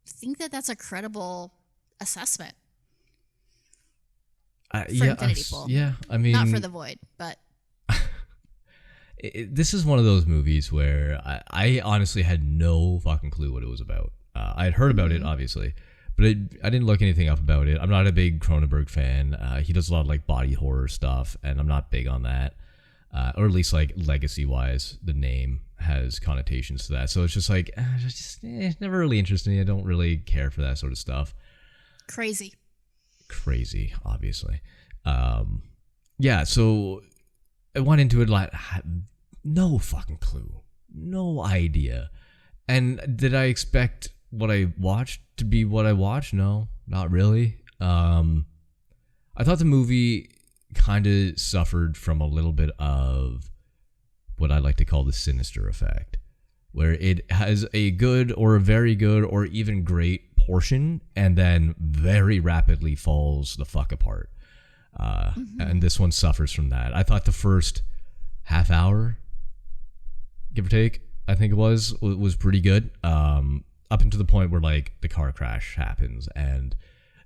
Speaker 1: think that that's a credible assessment for Infinity Pool.
Speaker 2: Yeah, I mean,
Speaker 1: not for The Void, but
Speaker 2: this is one of those movies where I honestly had no fucking clue what it was about. I had heard about it, obviously, but I didn't look anything up about it. I'm not a big Cronenberg fan. He does a lot of like body horror stuff, and I'm not big on that. Or at least like legacy-wise, the name has connotations to that. So it's just like, it's never really interested me. I don't really care for that sort of stuff.
Speaker 1: Crazy,
Speaker 2: obviously. Yeah, so I went into it like, no fucking clue. No idea. And did I expect what I watched to be what I watched? No, not really. I thought the movie kind of suffered from a little bit of what I like to call the sinister effect, where it has a good or a very good or even great portion and then very rapidly falls the fuck apart. And this one suffers from that. I thought the first half hour, give or take, I think it was pretty good. Up until the point where like the car crash happens and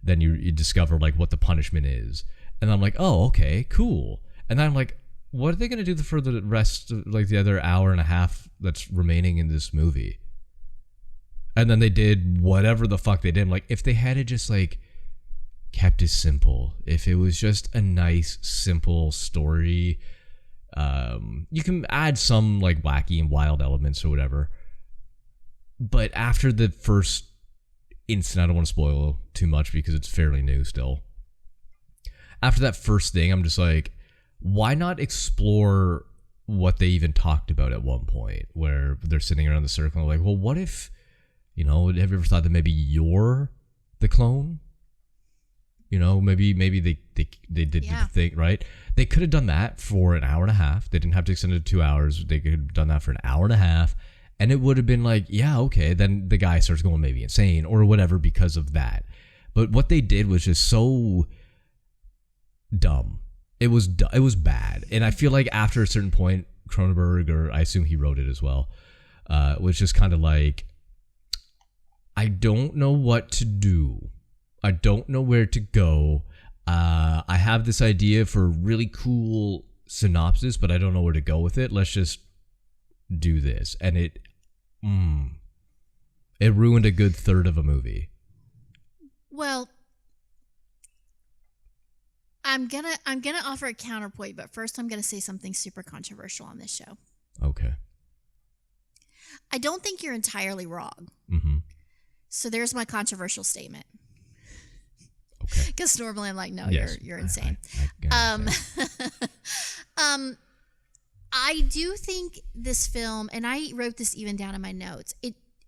Speaker 2: then you discover like what the punishment is. And I'm like, oh, okay, cool. And then I'm like, what are they going to do for the rest of like the other hour and a half that's remaining in this movie? And then they did whatever the fuck they did. I'm like, if they had it just like kept it simple, if it was just a nice, simple story, you can add some like wacky and wild elements or whatever. But after the first instant, I don't want to spoil too much because it's fairly new still. After that first thing, I'm just like, why not explore what they even talked about at one point where they're sitting around the circle and like, well, what if, have you ever thought that maybe you're the clone? Maybe they did the thing, right? They could have done that for an hour and a half. They didn't have to extend it to 2 hours. They could have done that for an hour and a half. And it would have been like, yeah, okay. Then the guy starts going maybe insane or whatever because of that. But what they did was just so dumb. It was bad. And I feel like after a certain point, Cronenberg, or I assume he wrote it as well, was just kind of like, I don't know what to do. I don't know where to go. I have this idea for a really cool synopsis, but I don't know where to go with it. Let's just do this. And it ruined a good third of a movie.
Speaker 1: Well, I'm gonna offer a counterpoint, but first I'm gonna say something super controversial on this show.
Speaker 2: Okay.
Speaker 1: I don't think you're entirely wrong.
Speaker 2: Mm-hmm.
Speaker 1: So there's my controversial statement.
Speaker 2: Okay.
Speaker 1: Because normally I'm like, no,
Speaker 2: yes.
Speaker 1: you're insane. I do think this film, and I wrote this even down in my notes,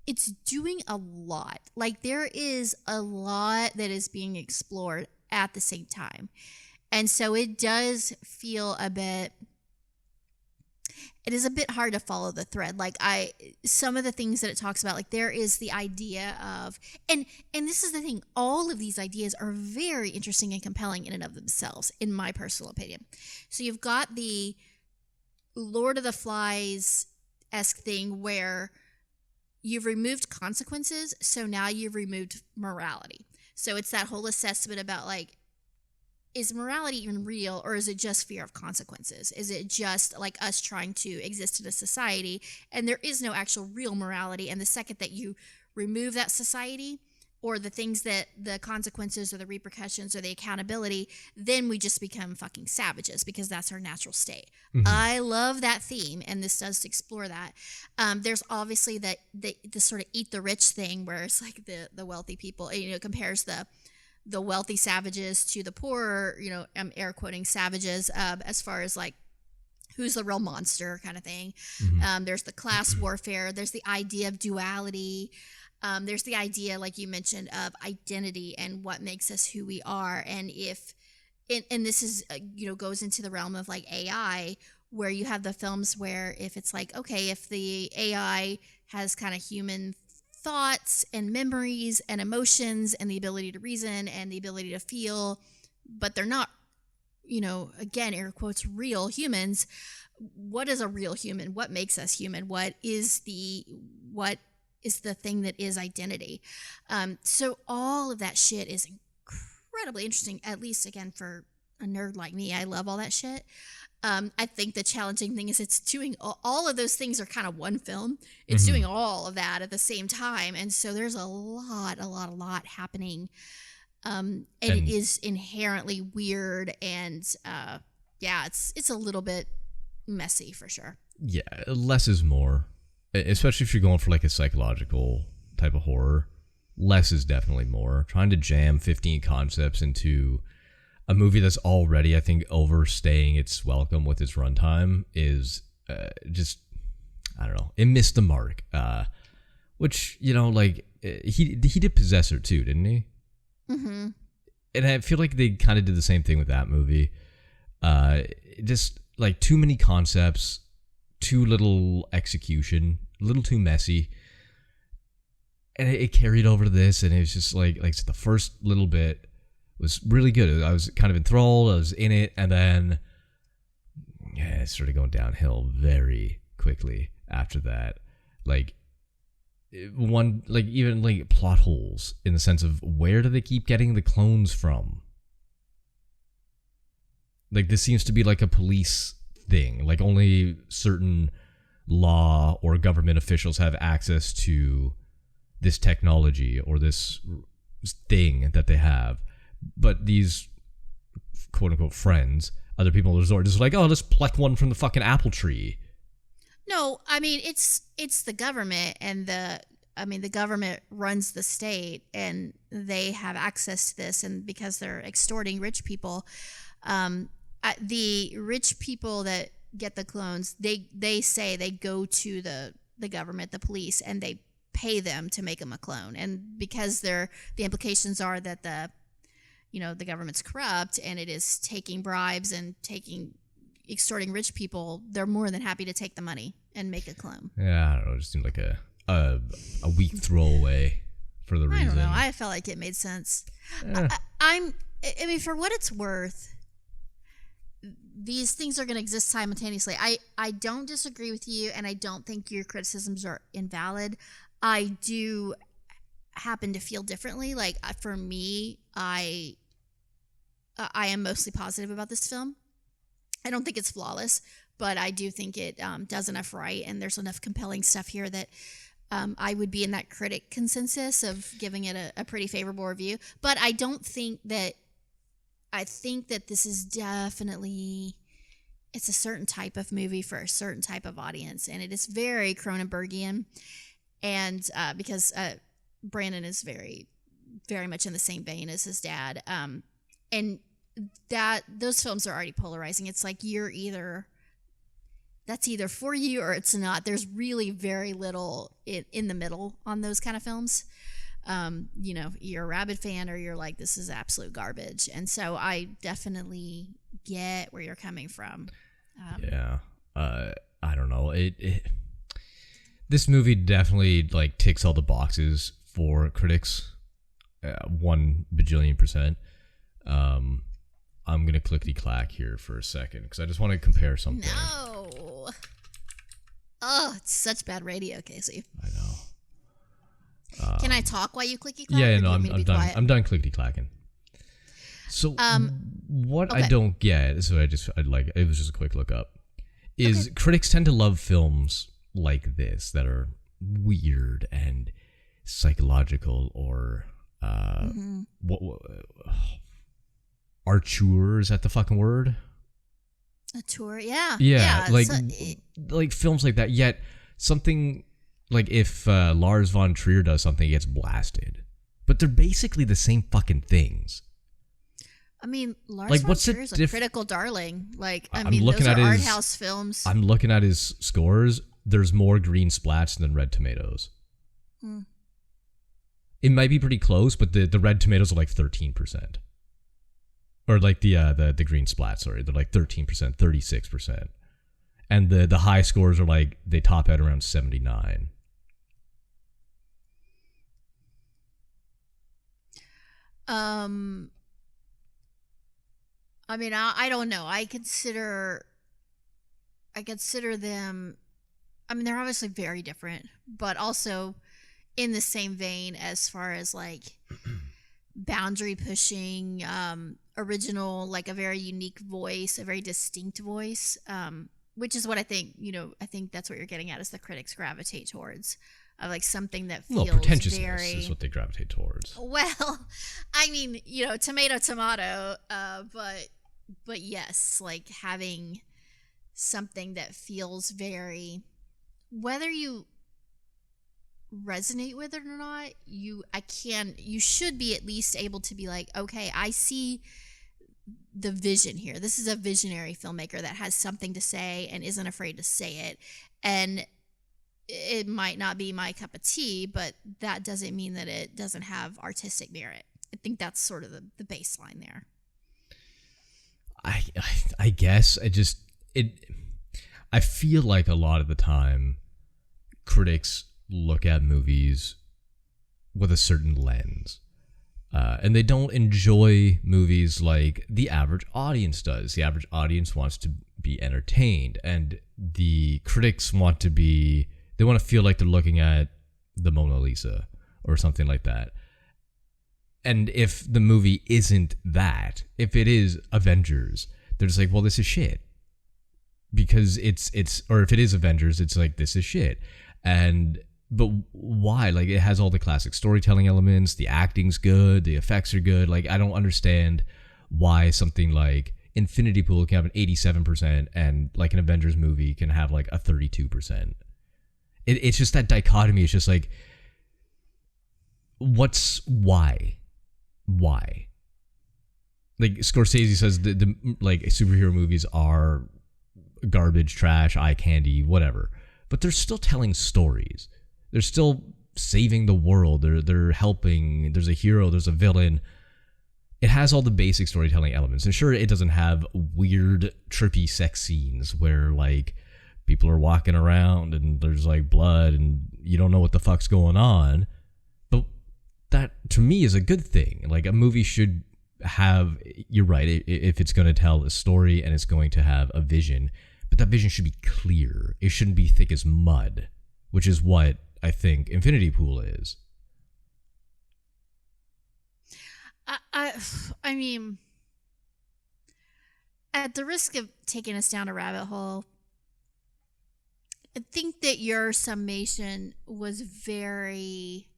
Speaker 1: it's doing a lot. Like, there is a lot that is being explored at the same time. And so it does feel it is a bit hard to follow the thread. Like, some of the things that it talks about, like, there is the idea of, and this is the thing, all of these ideas are very interesting and compelling in and of themselves, in my personal opinion. So you've got the Lord of the Flies-esque thing where you've removed consequences, so now you've removed morality. So it's that whole assessment about, like, is morality even real, or is it just fear of consequences? Is it just like us trying to exist in a society and there is no actual real morality? And the second that you remove that society, or the things that the consequences or the repercussions or the accountability, then we just become fucking savages, because that's our natural state. Mm-hmm. I love that theme, and this does explore that. There's obviously the sort of eat the rich thing, where it's like the wealthy people, compares the wealthy savages to the poorer, I'm air quoting savages, as far as like who's the real monster kind of thing. Mm-hmm. There's the class warfare. There's the idea of duality. There's the idea, like you mentioned, of identity and what makes us who we are. And and this is, goes into the realm of like AI, where you have the films where if it's like, okay, if the AI has kind of human thoughts and memories and emotions and the ability to reason and the ability to feel, but they're not, again, air quotes, real humans. What is a real human? What makes us human? What is the thing that is identity? So all of that shit is incredibly interesting, at least, again, for a nerd like me. I love all that shit. I think the challenging thing is it's doing all of those things are kind of one film. It's mm-hmm. doing all of that at the same time. And so there's a lot happening. And it is inherently weird. And it's a little bit messy for sure. Yeah,
Speaker 2: less is more. Especially if you're going for like a psychological type of horror. Less is definitely more. Trying to jam 15 concepts into a movie that's already, I think, overstaying its welcome with its runtime is just, I don't know, it missed the mark. Which, he did Possessor too, didn't he? Mm-hmm. And I feel like they kind of did the same thing with that movie. Just like too many concepts, too little execution, a little too messy. And it carried over to this, and it was just like the first little bit was really good. I was kind of enthralled. I was in it, and then it started going downhill very quickly after that. Even plot holes in the sense of where do they keep getting the clones from? Like, this seems to be like a police thing. Like, only certain law or government officials have access to this technology or this thing that they have. But these quote-unquote friends, other people in the resort, just like, oh, let's pluck one from the fucking apple tree.
Speaker 1: No, I mean, it's the government, and the government runs the state, and they have access to this, and because they're extorting rich people, the rich people that get the clones, they say they go to the government, the police, and they pay them to make them a clone. And because the implications are that the government's corrupt and it is taking bribes and extorting rich people, they're more than happy to take the money and make a clone.
Speaker 2: Yeah, I don't know. It just seemed like a weak throwaway for the reason.
Speaker 1: I don't know. I felt like it made sense. I mean, for what it's worth, these things are going to exist simultaneously. I don't disagree with you, and I don't think your criticisms are invalid. I do happen to feel differently. Like, for me, I am mostly positive about this film. I don't think it's flawless, but I do think it does enough right, and there's enough compelling stuff here that I would be in that critic consensus of giving it a pretty favorable review. But I think that this is definitely, it's a certain type of movie for a certain type of audience, and it is very Cronenbergian, and because Brandon is very, very much in the same vein as his dad, and that those films are already polarizing. It's like you're either that's either for you or it's not. There's really very little in the middle on those kind of films. You're a rabid fan or you're like, this is absolute garbage. And so I definitely get where you're coming from.
Speaker 2: I don't know. This movie definitely like ticks all the boxes for critics, 1 bajillion %. I'm gonna clickety-clack here for a second because I just want to compare something.
Speaker 1: No. Oh, it's such bad radio, Casey.
Speaker 2: I know.
Speaker 1: Can I talk while you clicky-clack?
Speaker 2: Yeah, no, I'm done. I'm done clickety-clacking. So, what
Speaker 1: okay.
Speaker 2: I don't get, so it was just a quick look up, is critics tend to love films like this that are weird and psychological or artsy, is that the fucking word?
Speaker 1: A tour, yeah.
Speaker 2: Yeah, like films like that. Yet something like if Lars von Trier does something, it gets blasted. But they're basically the same fucking things.
Speaker 1: I mean, Lars von Trier is a critical darling. Like, I mean, those are art house films.
Speaker 2: I'm looking at his scores. There's more green splats than red tomatoes. It might be pretty close, but the red tomatoes are like 13%. Or like the green splats, sorry. They're like 13%, 36%. And the high scores are like, they top out around 79.
Speaker 1: I mean, I don't know. I consider them, I mean, they're obviously very different, but also in the same vein as far as like boundary pushing, original, like a very unique voice, a very distinct voice, which is what I think, I think that's what you're getting at is the critics gravitate towards. Like something that feels
Speaker 2: pretentiousness
Speaker 1: very,
Speaker 2: is what they gravitate towards.
Speaker 1: Well, I mean, tomato, but yes, like having something that feels very, whether you resonate with it or not, you should be at least able to be like, okay, I see the vision here. This is a visionary filmmaker that has something to say and isn't afraid to say it. And it might not be my cup of tea, but that doesn't mean that it doesn't have artistic merit. I think that's sort of the baseline there.
Speaker 2: I guess I feel like a lot of the time critics look at movies with a certain lens. And they don't enjoy movies like the average audience does. The average audience wants to be entertained, and the critics want to feel like they're looking at the Mona Lisa or something like that. And if the movie isn't that, if it is Avengers, they're just like, well, this is shit. Because or if it is Avengers, it's like, this is shit. But why? Like, it has all the classic storytelling elements, the acting's good, the effects are good. Like, I don't understand why something like Infinity Pool can have an 87% and like an Avengers movie can have like a 32%. It's just that dichotomy. It's just like, why? Like Scorsese says the like superhero movies are garbage, trash, eye candy, whatever. But they're still telling stories. They're still saving the world. They're helping. There's a hero. There's a villain. It has all the basic storytelling elements. And sure, it doesn't have weird, trippy sex scenes where like people are walking around and there's like blood and you don't know what the fuck's going on. But that to me is a good thing. Like a movie should have, you're right, if it's going to tell a story and it's going to have a vision, but that vision should be clear. It shouldn't be thick as mud, which is what I think Infinity Pool is.
Speaker 1: I mean, at the risk of taking us down a rabbit hole, I think that your summation was very,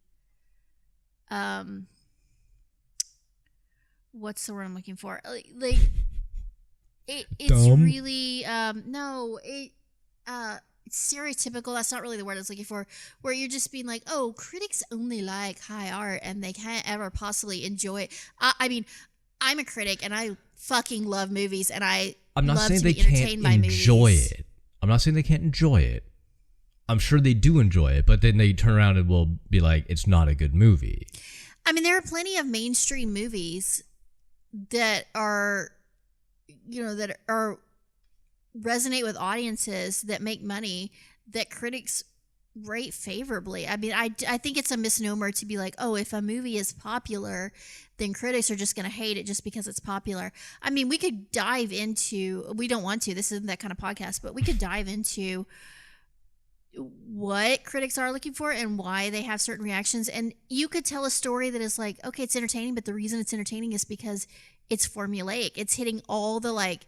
Speaker 1: what's the word I'm looking for? Like it's
Speaker 2: dumb.
Speaker 1: really, it's stereotypical. That's not really the word I was looking for. Where you're just being like, oh, critics only like high art and they can't ever possibly enjoy it. I mean, I'm a critic and I fucking love movies and I'm not
Speaker 2: saying
Speaker 1: to
Speaker 2: they
Speaker 1: be entertained
Speaker 2: can't
Speaker 1: by
Speaker 2: enjoy
Speaker 1: movies.
Speaker 2: it. I'm not saying they can't enjoy it. I'm sure they do enjoy it, but then they turn around and will be like, it's not a good movie.
Speaker 1: I mean, there are plenty of mainstream movies that are, resonate with audiences, that make money, that critics rate favorably. I mean, I think it's a misnomer to be like, oh, if a movie is popular, then critics are just going to hate it just because it's popular. I mean, we could dive into, we don't want to, this isn't that kind of podcast, but we could dive into what critics are looking for and why they have certain reactions. And you could tell a story that is like, okay, it's entertaining, but the reason it's entertaining is because it's formulaic. It's hitting all the like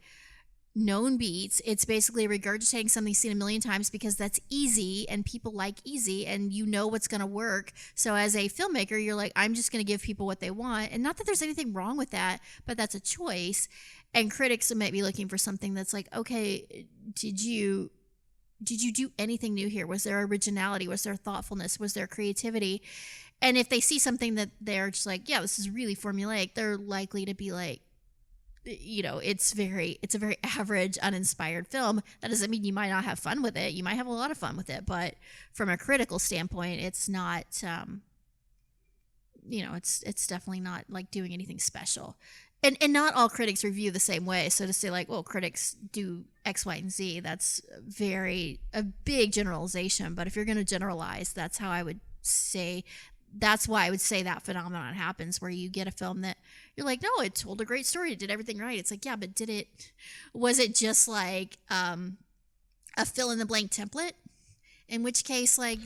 Speaker 1: known beats. It's basically regurgitating something you've seen a million times because that's easy and people like easy and you know what's going to work. So as a filmmaker, you're like, I'm just going to give people what they want. And not that there's anything wrong with that, but that's a choice. And critics might be looking for something that's like, okay, did you do anything new here? Was there originality? Was there thoughtfulness? Was there creativity? And if they see something that they're just like, yeah, this is really formulaic, they're likely to be like, it's a very average, uninspired film. That doesn't mean you might not have fun with it. You might have a lot of fun with it, but from a critical standpoint, it's not, it's definitely not like doing anything special. And not all critics review the same way. So to say like, well, critics do X, Y, and Z, that's a big generalization. But if you're going to generalize, that's how I would say, that's why I would say that phenomenon happens where you get a film that you're like, no, it told a great story. It did everything right. It's like, yeah, but was it just like a fill in the blank template? In which case, like,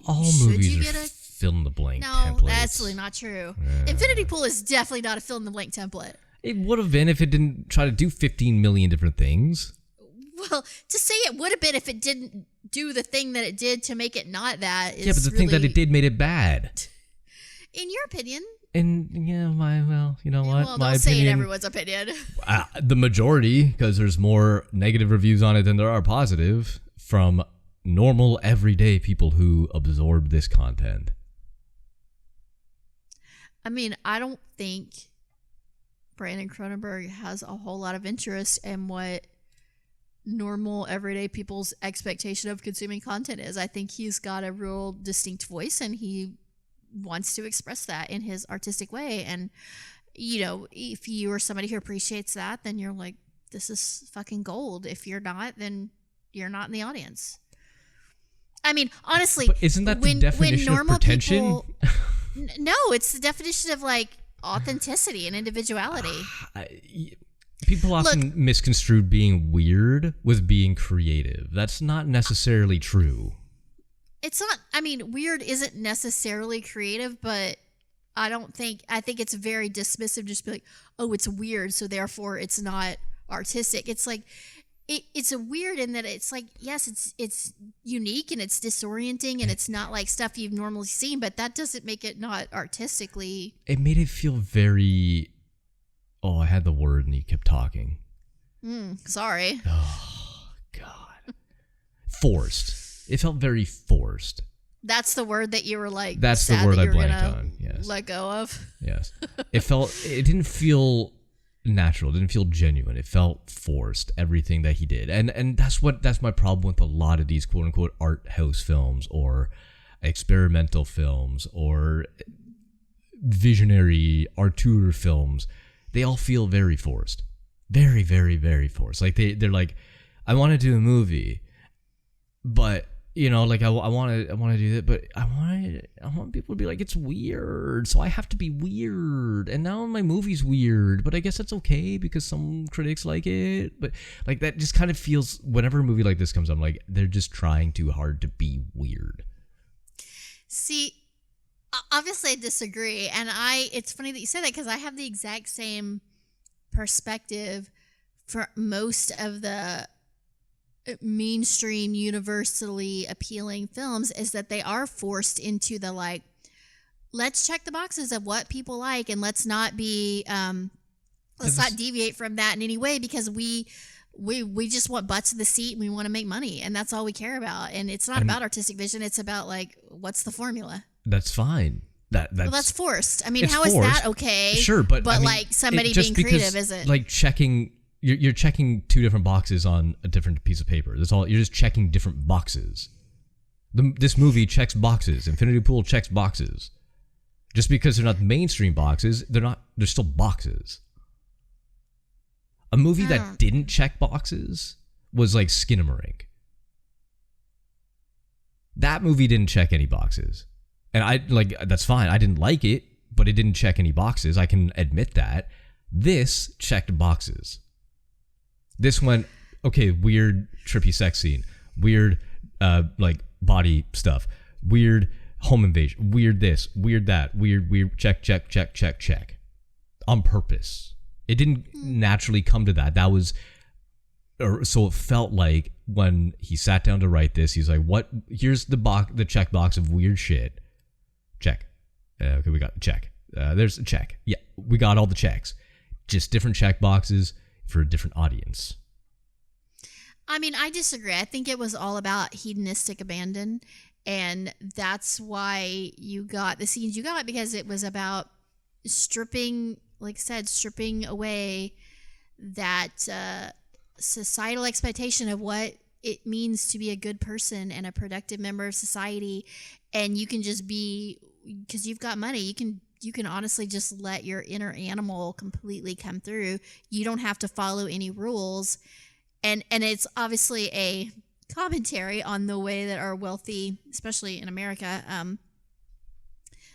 Speaker 2: all movies are fill in the blank templates.
Speaker 1: No, that's absolutely not true. Infinity Pool is definitely not a fill in the blank template.
Speaker 2: It would have been if it didn't try to do 15 million different things.
Speaker 1: Well, to say it would have been if it didn't do the thing that it did to make it not that is
Speaker 2: but the thing that it did made it bad.
Speaker 1: In your opinion.
Speaker 2: And yeah, you know what?
Speaker 1: Well,
Speaker 2: my
Speaker 1: don't say
Speaker 2: opinion,
Speaker 1: it everyone's opinion.
Speaker 2: The majority, because there's more negative reviews on it than there are positive from normal, everyday people who absorb this content.
Speaker 1: I mean, I don't think Brandon Cronenberg has a whole lot of interest in what normal, everyday people's expectation of consuming content is. I think he's got a real distinct voice and he wants to express that in his artistic way. And, if you are somebody who appreciates that, then you're like, this is fucking gold. If you're not, then you're not in the audience. I mean, honestly,
Speaker 2: but isn't that the definition of pretension?
Speaker 1: No, it's the definition of like authenticity and individuality.
Speaker 2: People often misconstrue being weird with being creative. That's not necessarily true.
Speaker 1: It's not, weird isn't necessarily creative, but I think it's very dismissive just be like, oh, it's weird, so therefore it's not artistic. It's like, it's a weird in that it's like, yes, it's unique and it's disorienting and it's not like stuff you've normally seen, but that doesn't make it not artistically. It
Speaker 2: made it feel very, I had the word and you kept talking.
Speaker 1: Sorry.
Speaker 2: Oh, God. Forced. It felt very forced.
Speaker 1: That's the word that you were like,
Speaker 2: that's the word I blanked on. Yes.
Speaker 1: Let go of.
Speaker 2: Yes. It didn't feel natural. It didn't feel genuine. It felt forced, everything that he did. And that's my problem with a lot of these quote unquote art house films or experimental films or visionary auteur films. They all feel very forced. Very, very, very forced. Like they're like, I want to do a movie, but I want to do that, but I want people to be like, it's weird, so I have to be weird. And now my movie's weird, but I guess that's okay because some critics like it. But like that just kind of feels, whenever a movie like this comes, I'm like, they're just trying too hard to be weird.
Speaker 1: See, obviously I disagree, and it's funny that you say that because I have the exact same perspective for most of the mainstream, universally appealing films, is that they are forced into the like, let's check the boxes of what people like, and let's not be let's not deviate from that in any way, because we just want butts in the seat and we want to make money, and that's all we care about. And it's not about artistic vision, it's about like, what's the formula? That's
Speaker 2: fine.
Speaker 1: That's forced. I mean, how is that okay?
Speaker 2: Sure, but
Speaker 1: like somebody being creative isn't.
Speaker 2: Like checking you're checking two different boxes on a different piece of paper. That's all. You're just checking different boxes. This movie checks boxes. Infinity Pool checks boxes. Just because they're not mainstream boxes, they're not. They're still boxes. A movie that didn't check boxes was like Skinamarink. That movie didn't check any boxes. And that's fine. I didn't like it, but it didn't check any boxes. I can admit that. This checked boxes. This went, okay, weird trippy sex scene. Weird like body stuff. Weird home invasion. Weird this. Weird that. Weird check. On purpose. It didn't naturally come to that. That was, so it felt like when he sat down to write this, he's like, "What? Here's the checkbox of weird shit. Check. Okay, we got the check. There's a check. Yeah, we got all the checks. Just different check boxes for a different audience."
Speaker 1: I mean, I disagree. I think it was all about hedonistic abandon, and that's why you got the scenes you got, because it was about stripping, like I said, stripping away that societal expectation of what it means to be a good person and a productive member of society. And you can just be, because you've got money, you can honestly just let your inner animal completely come through. You don't have to follow any rules. And it's obviously a commentary on the way that our wealthy, especially in America,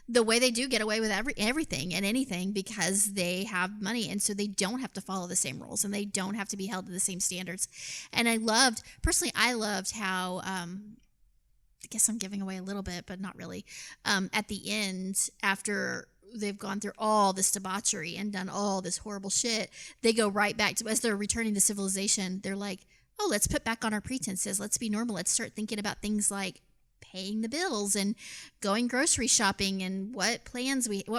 Speaker 1: the way they do get away with everything and anything because they have money, and so they don't have to follow the same rules and they don't have to be held to the same standards. And I loved how I guess I'm giving away a little bit, but not really, at the end, after they've gone through all this debauchery and done all this horrible shit, they go right back to, as they're returning to civilization, they're like, oh, let's put back on our pretenses, let's be normal, let's start thinking about things like paying the bills and going grocery shopping and what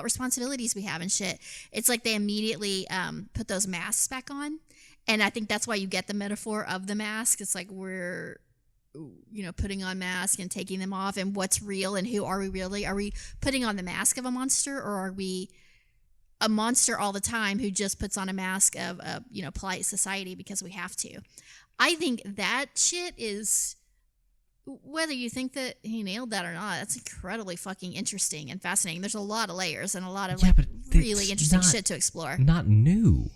Speaker 1: responsibilities we have and shit. It's like they immediately put those masks back on. And I think that's why you get the metaphor of the mask. It's like we're, putting on masks and taking them off, and what's real and who are we really? Are we putting on the mask of a monster, or are we a monster all the time who just puts on a mask of polite society because we have to? I think that shit is, whether you think that he nailed that or not, that's incredibly fucking interesting and fascinating. There's a lot of layers and a lot of really interesting shit to explore.
Speaker 2: Not new.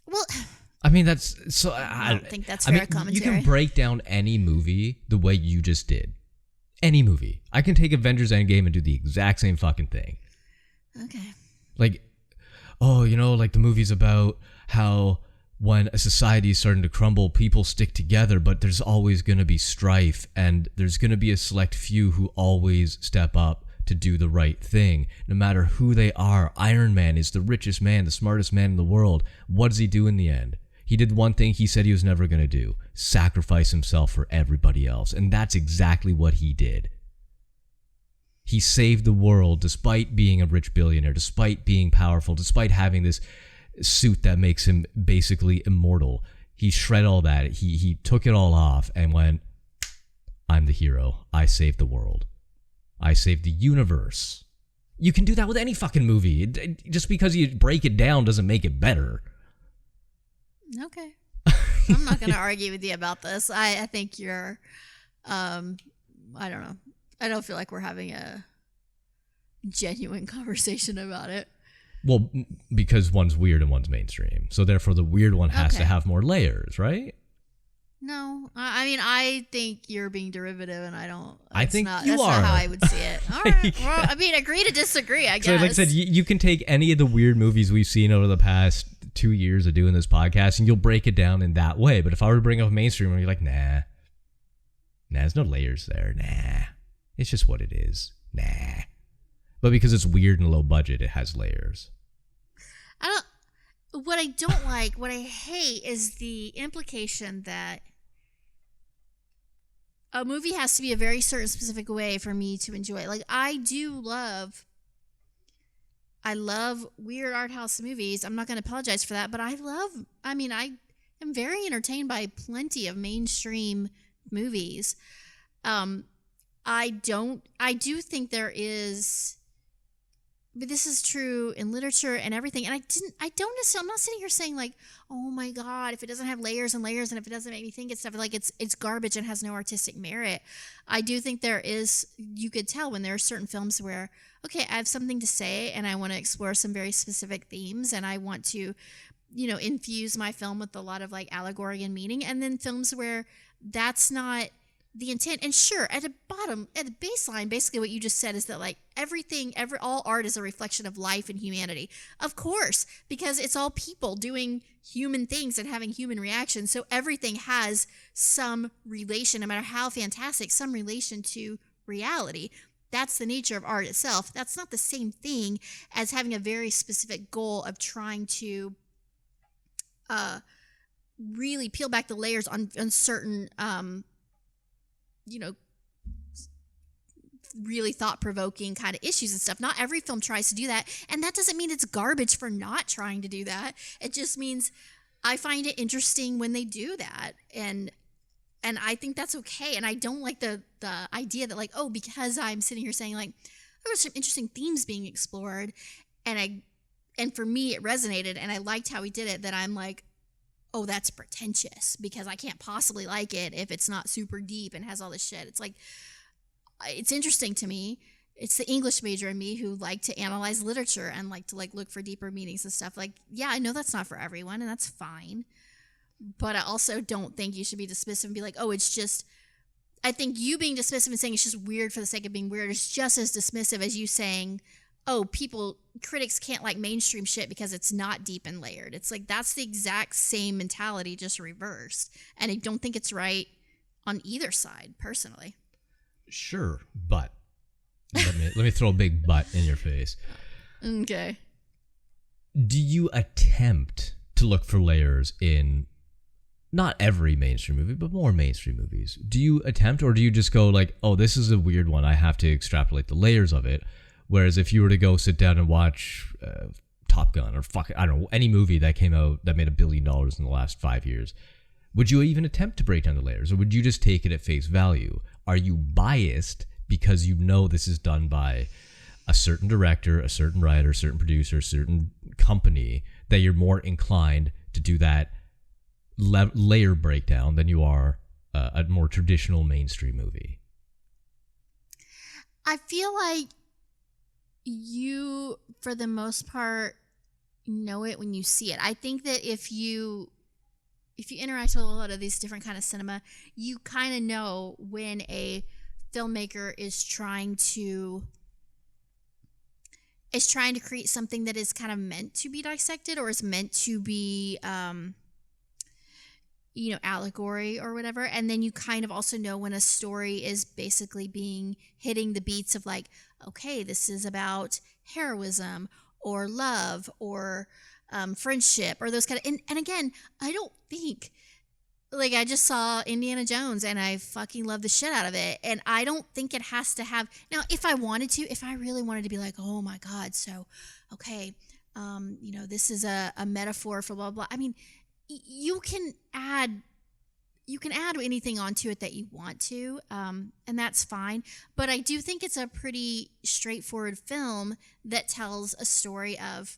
Speaker 1: Well,
Speaker 2: I mean, that's so. I
Speaker 1: don't think that's fair commentary.
Speaker 2: You can break down any movie the way you just did. Any movie. I can take Avengers Endgame and do the exact same fucking thing.
Speaker 1: Okay.
Speaker 2: Like, like the movie's about how when a society is starting to crumble, people stick together, but there's always going to be strife, and there's going to be a select few who always step up to do the right thing, no matter who they are. Iron Man is the richest man, the smartest man in the world. What does he do in the end? He did one thing he said he was never going to do: sacrifice himself for everybody else. And that's exactly what he did. He saved the world despite being a rich billionaire, despite being powerful, despite having this suit that makes him basically immortal. He shred all that. He took it all off and went, I'm the hero. I saved the world. I saved the universe. You can do that with any fucking movie. Just because you break it down doesn't make it better.
Speaker 1: Okay. I'm not going to argue with you about this. I think you're, I don't know. I don't feel like we're having a genuine conversation about it.
Speaker 2: Well, because one's weird and one's mainstream. So therefore the weird one has to have more layers, right?
Speaker 1: No. I mean, I think you're being derivative, and I don't.
Speaker 2: I think you
Speaker 1: that's
Speaker 2: are.
Speaker 1: Not how I would see it. All right. Well, I mean, agree to disagree, I guess.
Speaker 2: So like I said, you can take any of the weird movies we've seen over the past 2 years of doing this podcast, and you'll break it down in that way. But if I were to bring up mainstream, you're like, nah, there's no layers there. Nah, it's just what it is. Nah. But because it's weird and low budget, it has layers.
Speaker 1: What I don't like, what I hate, is the implication that a movie has to be a very certain specific way for me to enjoy it. Like, I love weird art house movies. I'm not going to apologize for that, but I am very entertained by plenty of mainstream movies. I do think there is but this is true in literature and everything. And I'm not sitting here saying like, oh my God, if it doesn't have layers and layers and if it doesn't make me think it's stuff like it's garbage and has no artistic merit. I do think you could tell when there are certain films where, okay, I have something to say and I want to explore some very specific themes and I want to, infuse my film with a lot of like allegory and meaning. And then films where that's not the intent. And sure, at the baseline, basically what you just said is that like all art is a reflection of life and humanity. Of course, because it's all people doing human things and having human reactions. So everything has some relation, no matter how fantastic, some relation to reality. That's the nature of art itself. That's not the same thing as having a very specific goal of trying to really peel back the layers on certain really thought-provoking kind of issues and stuff. Not every film tries to do that, and that doesn't mean it's garbage for not trying to do that. It just means I find it interesting when they do that, and I think that's okay. And I don't like the idea that like, oh, because I'm sitting here saying like there were some interesting themes being explored, and for me it resonated and I liked how he did it, that I'm like, oh, that's pretentious because I can't possibly like it if it's not super deep and has all this shit. It's like, it's interesting to me. It's the English major in me who like to analyze literature and like to like look for deeper meanings and stuff. Like, yeah, I know that's not for everyone and that's fine. But I also don't think you should be dismissive and be like, oh, it's just, I think you being dismissive and saying it's just weird for the sake of being weird is just as dismissive as you saying, oh, critics can't like mainstream shit because it's not deep and layered. It's like, that's the exact same mentality, just reversed. And I don't think it's right on either side, personally.
Speaker 2: Sure, but let me throw a big but in your face.
Speaker 1: Okay.
Speaker 2: Do you attempt to look for layers in not every mainstream movie, but more mainstream movies? Do you attempt, or do you just go like, oh, this is a weird one, I have to extrapolate the layers of it? Whereas if you were to go sit down and watch Top Gun or I don't know, any movie that came out that made $1 billion in the last 5 years, would you even attempt to break down the layers, or would you just take it at face value? Are you biased because you know this is done by a certain director, a certain writer, a certain producer, a certain company, that you're more inclined to do that layer breakdown than you are a more traditional mainstream movie?
Speaker 1: I feel like you, for the most part, know it when you see it. I think that if you interact with a lot of these different kind of cinema, you kind of know when a filmmaker is trying to create something that is kind of meant to be dissected or is meant to be allegory or whatever. And then you kind of also know when a story is basically hitting the beats of like, okay, this is about heroism or love or friendship or those kind of, and again, I don't think, like, I just saw Indiana Jones and I fucking love the shit out of it. And I don't think it has to have, now, if I really wanted to be like, oh my God, so, okay, this is a metaphor for blah, blah. I mean, you can add anything onto it that you want to, and that's fine. But I do think it's a pretty straightforward film that tells a story of,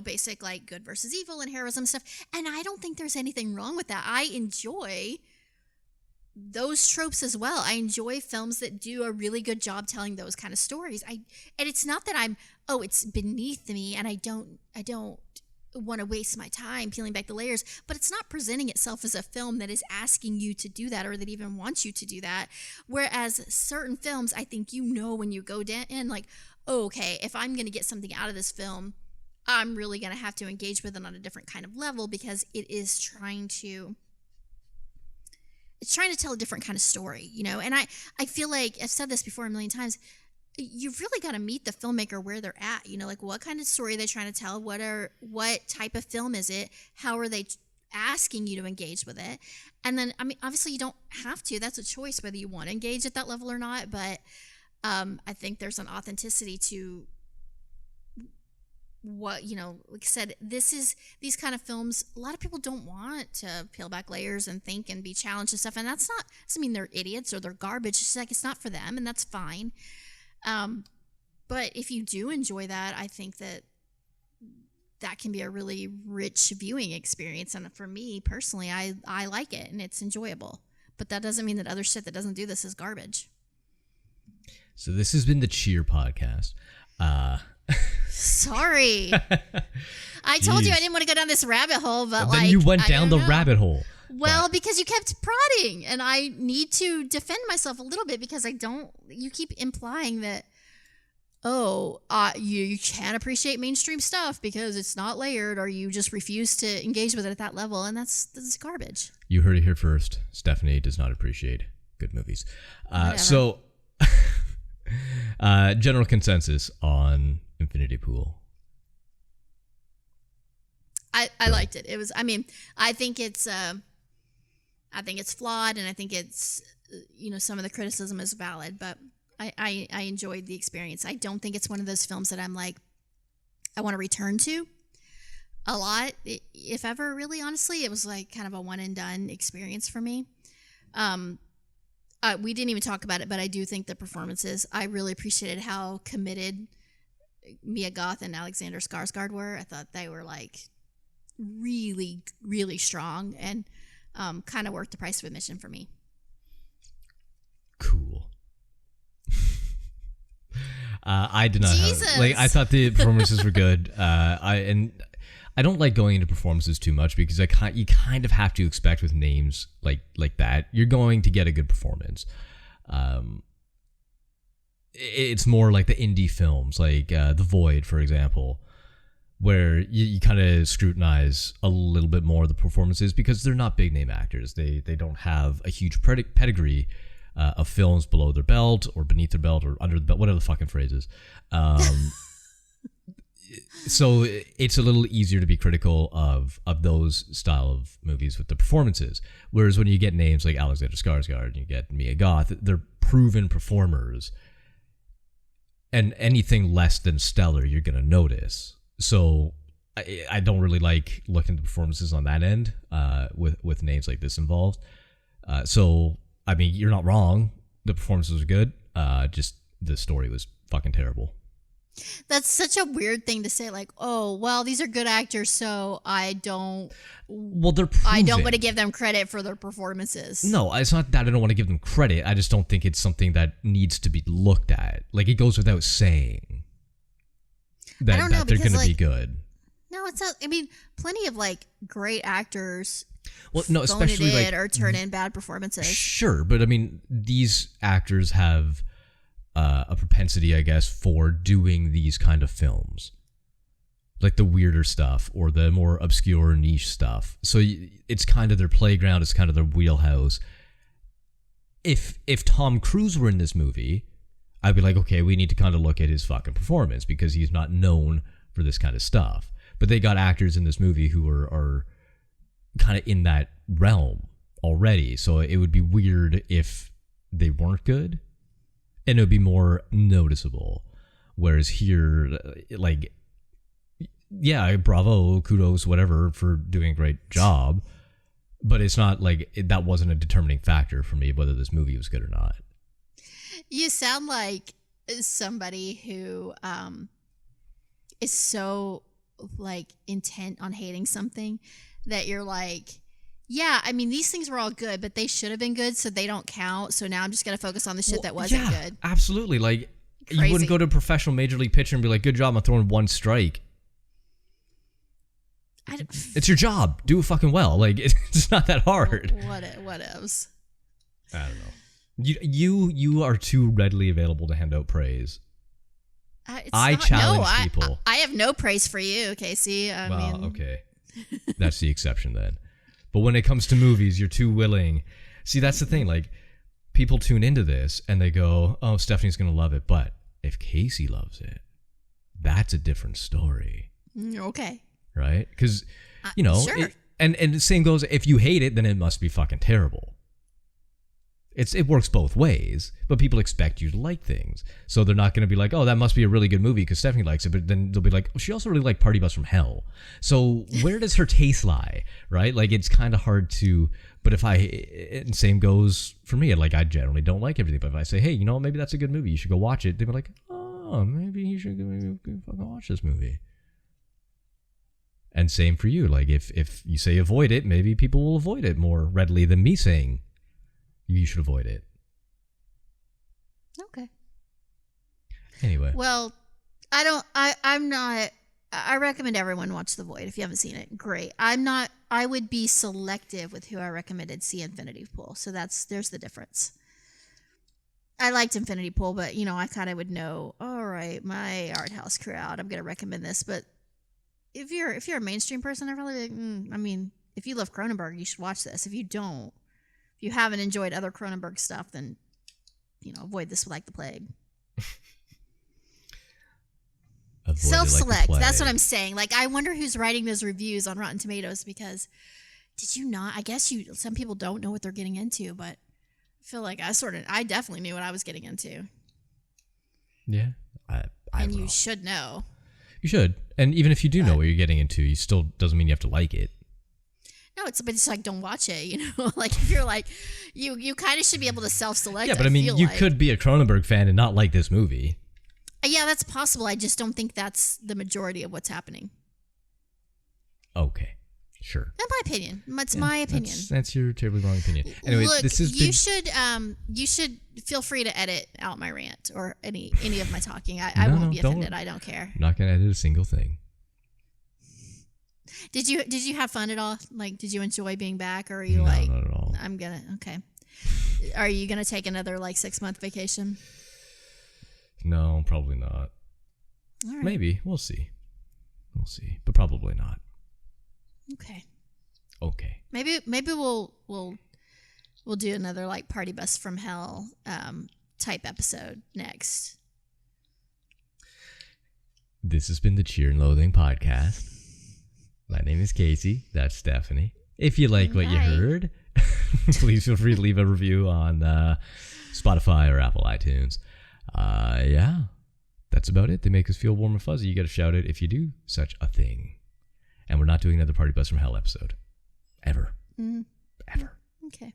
Speaker 1: basic like good versus evil and heroism stuff. And I don't think there's anything wrong with that. I enjoy those tropes as well. I enjoy films that do a really good job telling those kind of stories. And it's not that it's beneath me and I don't want to waste my time peeling back the layers, but it's not presenting itself as a film that is asking you to do that or that even wants you to do that. Whereas certain films, I think when you go in, like, oh, okay, if I'm going to get something out of this film, I'm really going to have to engage with it on a different kind of level because it is trying to tell a different kind of story, And I feel like I've said this before a million times. You've really got to meet the filmmaker where they're at, like what kind of story are they trying to tell? What type of film is it? How are they asking you to engage with it? And then, I mean, obviously you don't have to, that's a choice whether you want to engage at that level or not. But I think there's an authenticity to what, like I said, these kind of films, a lot of people don't want to peel back layers and think and be challenged and stuff. And doesn't mean they're idiots or they're garbage. It's just like, it's not for them, and that's fine. But if you do enjoy that, I think that can be a really rich viewing experience. And for me personally, I like it and it's enjoyable. But that doesn't mean that other shit that doesn't do this is garbage.
Speaker 2: So this has been the Cheer podcast.
Speaker 1: Sorry. I told you I didn't want to go down this rabbit hole, but
Speaker 2: then you went down the rabbit hole.
Speaker 1: Well, because you kept prodding, and I need to defend myself a little bit because you keep implying that, you can't appreciate mainstream stuff because it's not layered, or you just refuse to engage with it at that level, and that's garbage.
Speaker 2: You heard it here first. Stephanie does not appreciate good movies. So, general consensus on Infinity Pool.
Speaker 1: I liked it. It was. I mean, I think it's flawed, and I think it's some of the criticism is valid, but I enjoyed the experience. I don't think it's one of those films that I'm like I want to return to a lot, if ever. Really, honestly, it was like kind of a one and done experience for me. We didn't even talk about it, but I do think the performances. I really appreciated how committed Mia Goth and Alexander Skarsgård were. I thought they were like really, really strong and kind of worth the price of admission for me.
Speaker 2: Cool. I did not I thought the performances were good. I don't like going into performances too much because you kind of have to expect with names like that you're going to get a good performance. It's more like the indie films like The Void, for example, where you kind of scrutinize a little bit more of the performances because they're not big name actors. They don't have a huge pedigree of films below their belt or beneath their belt or under the belt, whatever the fucking phrase is. So it's a little easier to be critical of those style of movies with the performances. Whereas when you get names like Alexander Skarsgård and you get Mia Goth, they're proven performers. And anything less than stellar, you're going to notice. So I don't really like looking at the performances on that end with names like this involved. So, I mean, you're not wrong. The performances are good. Just the story was fucking terrible.
Speaker 1: That's such a weird thing to say. Like, oh, well, these are good actors, so I don't.
Speaker 2: Well, they're proven.
Speaker 1: I don't want to give them credit for their performances.
Speaker 2: No, it's not that I don't want to give them credit. I just don't think it's something that needs to be looked at. Like, it goes without saying that they're going to be good.
Speaker 1: No, it's not. I mean, plenty of like great actors.
Speaker 2: Well, no, especially
Speaker 1: like or turn in bad performances.
Speaker 2: Sure, but I mean, these actors have a propensity, I guess, for doing these kind of films, like the weirder stuff or the more obscure niche stuff. So it's kind of their playground. It's kind of their wheelhouse. If Tom Cruise were in this movie, I'd be like, okay, we need to kind of look at his fucking performance because he's not known for this kind of stuff. But they got actors in this movie who are kind of in that realm already. So it would be weird if they weren't good. And it would be more noticeable. Whereas here, like, yeah, bravo, kudos, whatever, for doing a great job. But it's not like that wasn't a determining factor for me whether this movie was good or not.
Speaker 1: You sound like somebody who is so like intent on hating something that you're like, yeah, I mean, these things were all good, but they should have been good, so they don't count. So now I'm just going to focus on the shit that wasn't good.
Speaker 2: Absolutely. Like,
Speaker 1: Crazy.
Speaker 2: You wouldn't go to a professional major league pitcher and be like, good job, I'm throwing one strike. It's your job. Do it fucking well. Like, it's not that hard.
Speaker 1: What else?
Speaker 2: I don't know. You are too readily available to hand out praise. I challenge people.
Speaker 1: I have no praise for you, Casey.
Speaker 2: Okay. That's the exception then. But when it comes to movies, you're too willing. See, that's the thing. Like, people tune into this and they go, oh, Stephanie's going to love it. But if Casey loves it, that's a different story.
Speaker 1: Okay.
Speaker 2: Right? Because, you know,
Speaker 1: sure.
Speaker 2: And the same goes, if you hate it, then it must be fucking terrible. It works both ways, but people expect you to like things. So they're not going to be like, oh, that must be a really good movie because Stephanie likes it. But then they'll be like, oh, she also really liked Party Bus from Hell. So where does her taste lie, right? Like, it's kind of hard to, but and same goes for me. Like, I generally don't like everything. But if I say, hey, you know, maybe that's a good movie, you should go watch it. They'll be like, oh, oh, maybe you should go fucking watch this movie. And same for you. Like, if you say avoid it, maybe people will avoid it more readily than me saying you should avoid it.
Speaker 1: Okay.
Speaker 2: Anyway.
Speaker 1: Well, I recommend everyone watch The Void. If you haven't seen it, great. I would be selective with who I recommended see Infinity Pool. So there's the difference. I liked Infinity Pool, but I kind of would know, all right, my art house crowd, I'm going to recommend this. But if you're a mainstream person, I probably like, if you love Cronenberg, you should watch this. If you don't, if you haven't enjoyed other Cronenberg stuff, then avoid this like the plague. Self-select. That's what I'm saying. Like, I wonder who's writing those reviews on Rotten Tomatoes, because did you not? I guess some people don't know what they're getting into, but I feel like I definitely knew what I was getting into.
Speaker 2: Yeah.
Speaker 1: And you should know.
Speaker 2: You should. And even if you do know what you're getting into, you still doesn't mean you have to like it.
Speaker 1: No, it's like, don't watch it, Like, if you're like, you kind of should be able to self-select.
Speaker 2: Yeah, but you could be a Cronenberg fan and not like this movie.
Speaker 1: Yeah, that's possible. I just don't think that's the majority of what's happening.
Speaker 2: Okay, sure.
Speaker 1: In my opinion. It's my opinion.
Speaker 2: That's your terribly wrong opinion. Anyway,
Speaker 1: look,
Speaker 2: this is
Speaker 1: you should feel free to edit out my rant or any of my talking. I won't be offended. I don't care.
Speaker 2: I'm not gonna edit a single thing.
Speaker 1: Did you have fun at all? Like, did you enjoy being back, or are you
Speaker 2: not at all.
Speaker 1: Okay. Are you gonna take another 6-month vacation?
Speaker 2: No, probably not.
Speaker 1: All right.
Speaker 2: Maybe. We'll see. But probably not.
Speaker 1: Okay. Maybe we'll do another Party Bus from Hell type episode next.
Speaker 2: This has been the Cheer and Loathing podcast. My name is Casey. That's Stephanie. If you like what you heard, please feel free to leave a review on Spotify or Apple iTunes. Yeah, that's about it. They make us feel warm and fuzzy. You got to shout it if you do such a thing. And we're not doing another Party Bus from Hell episode. Ever. Ever.
Speaker 1: Okay.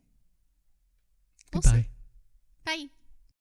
Speaker 2: Goodbye.
Speaker 1: Bye.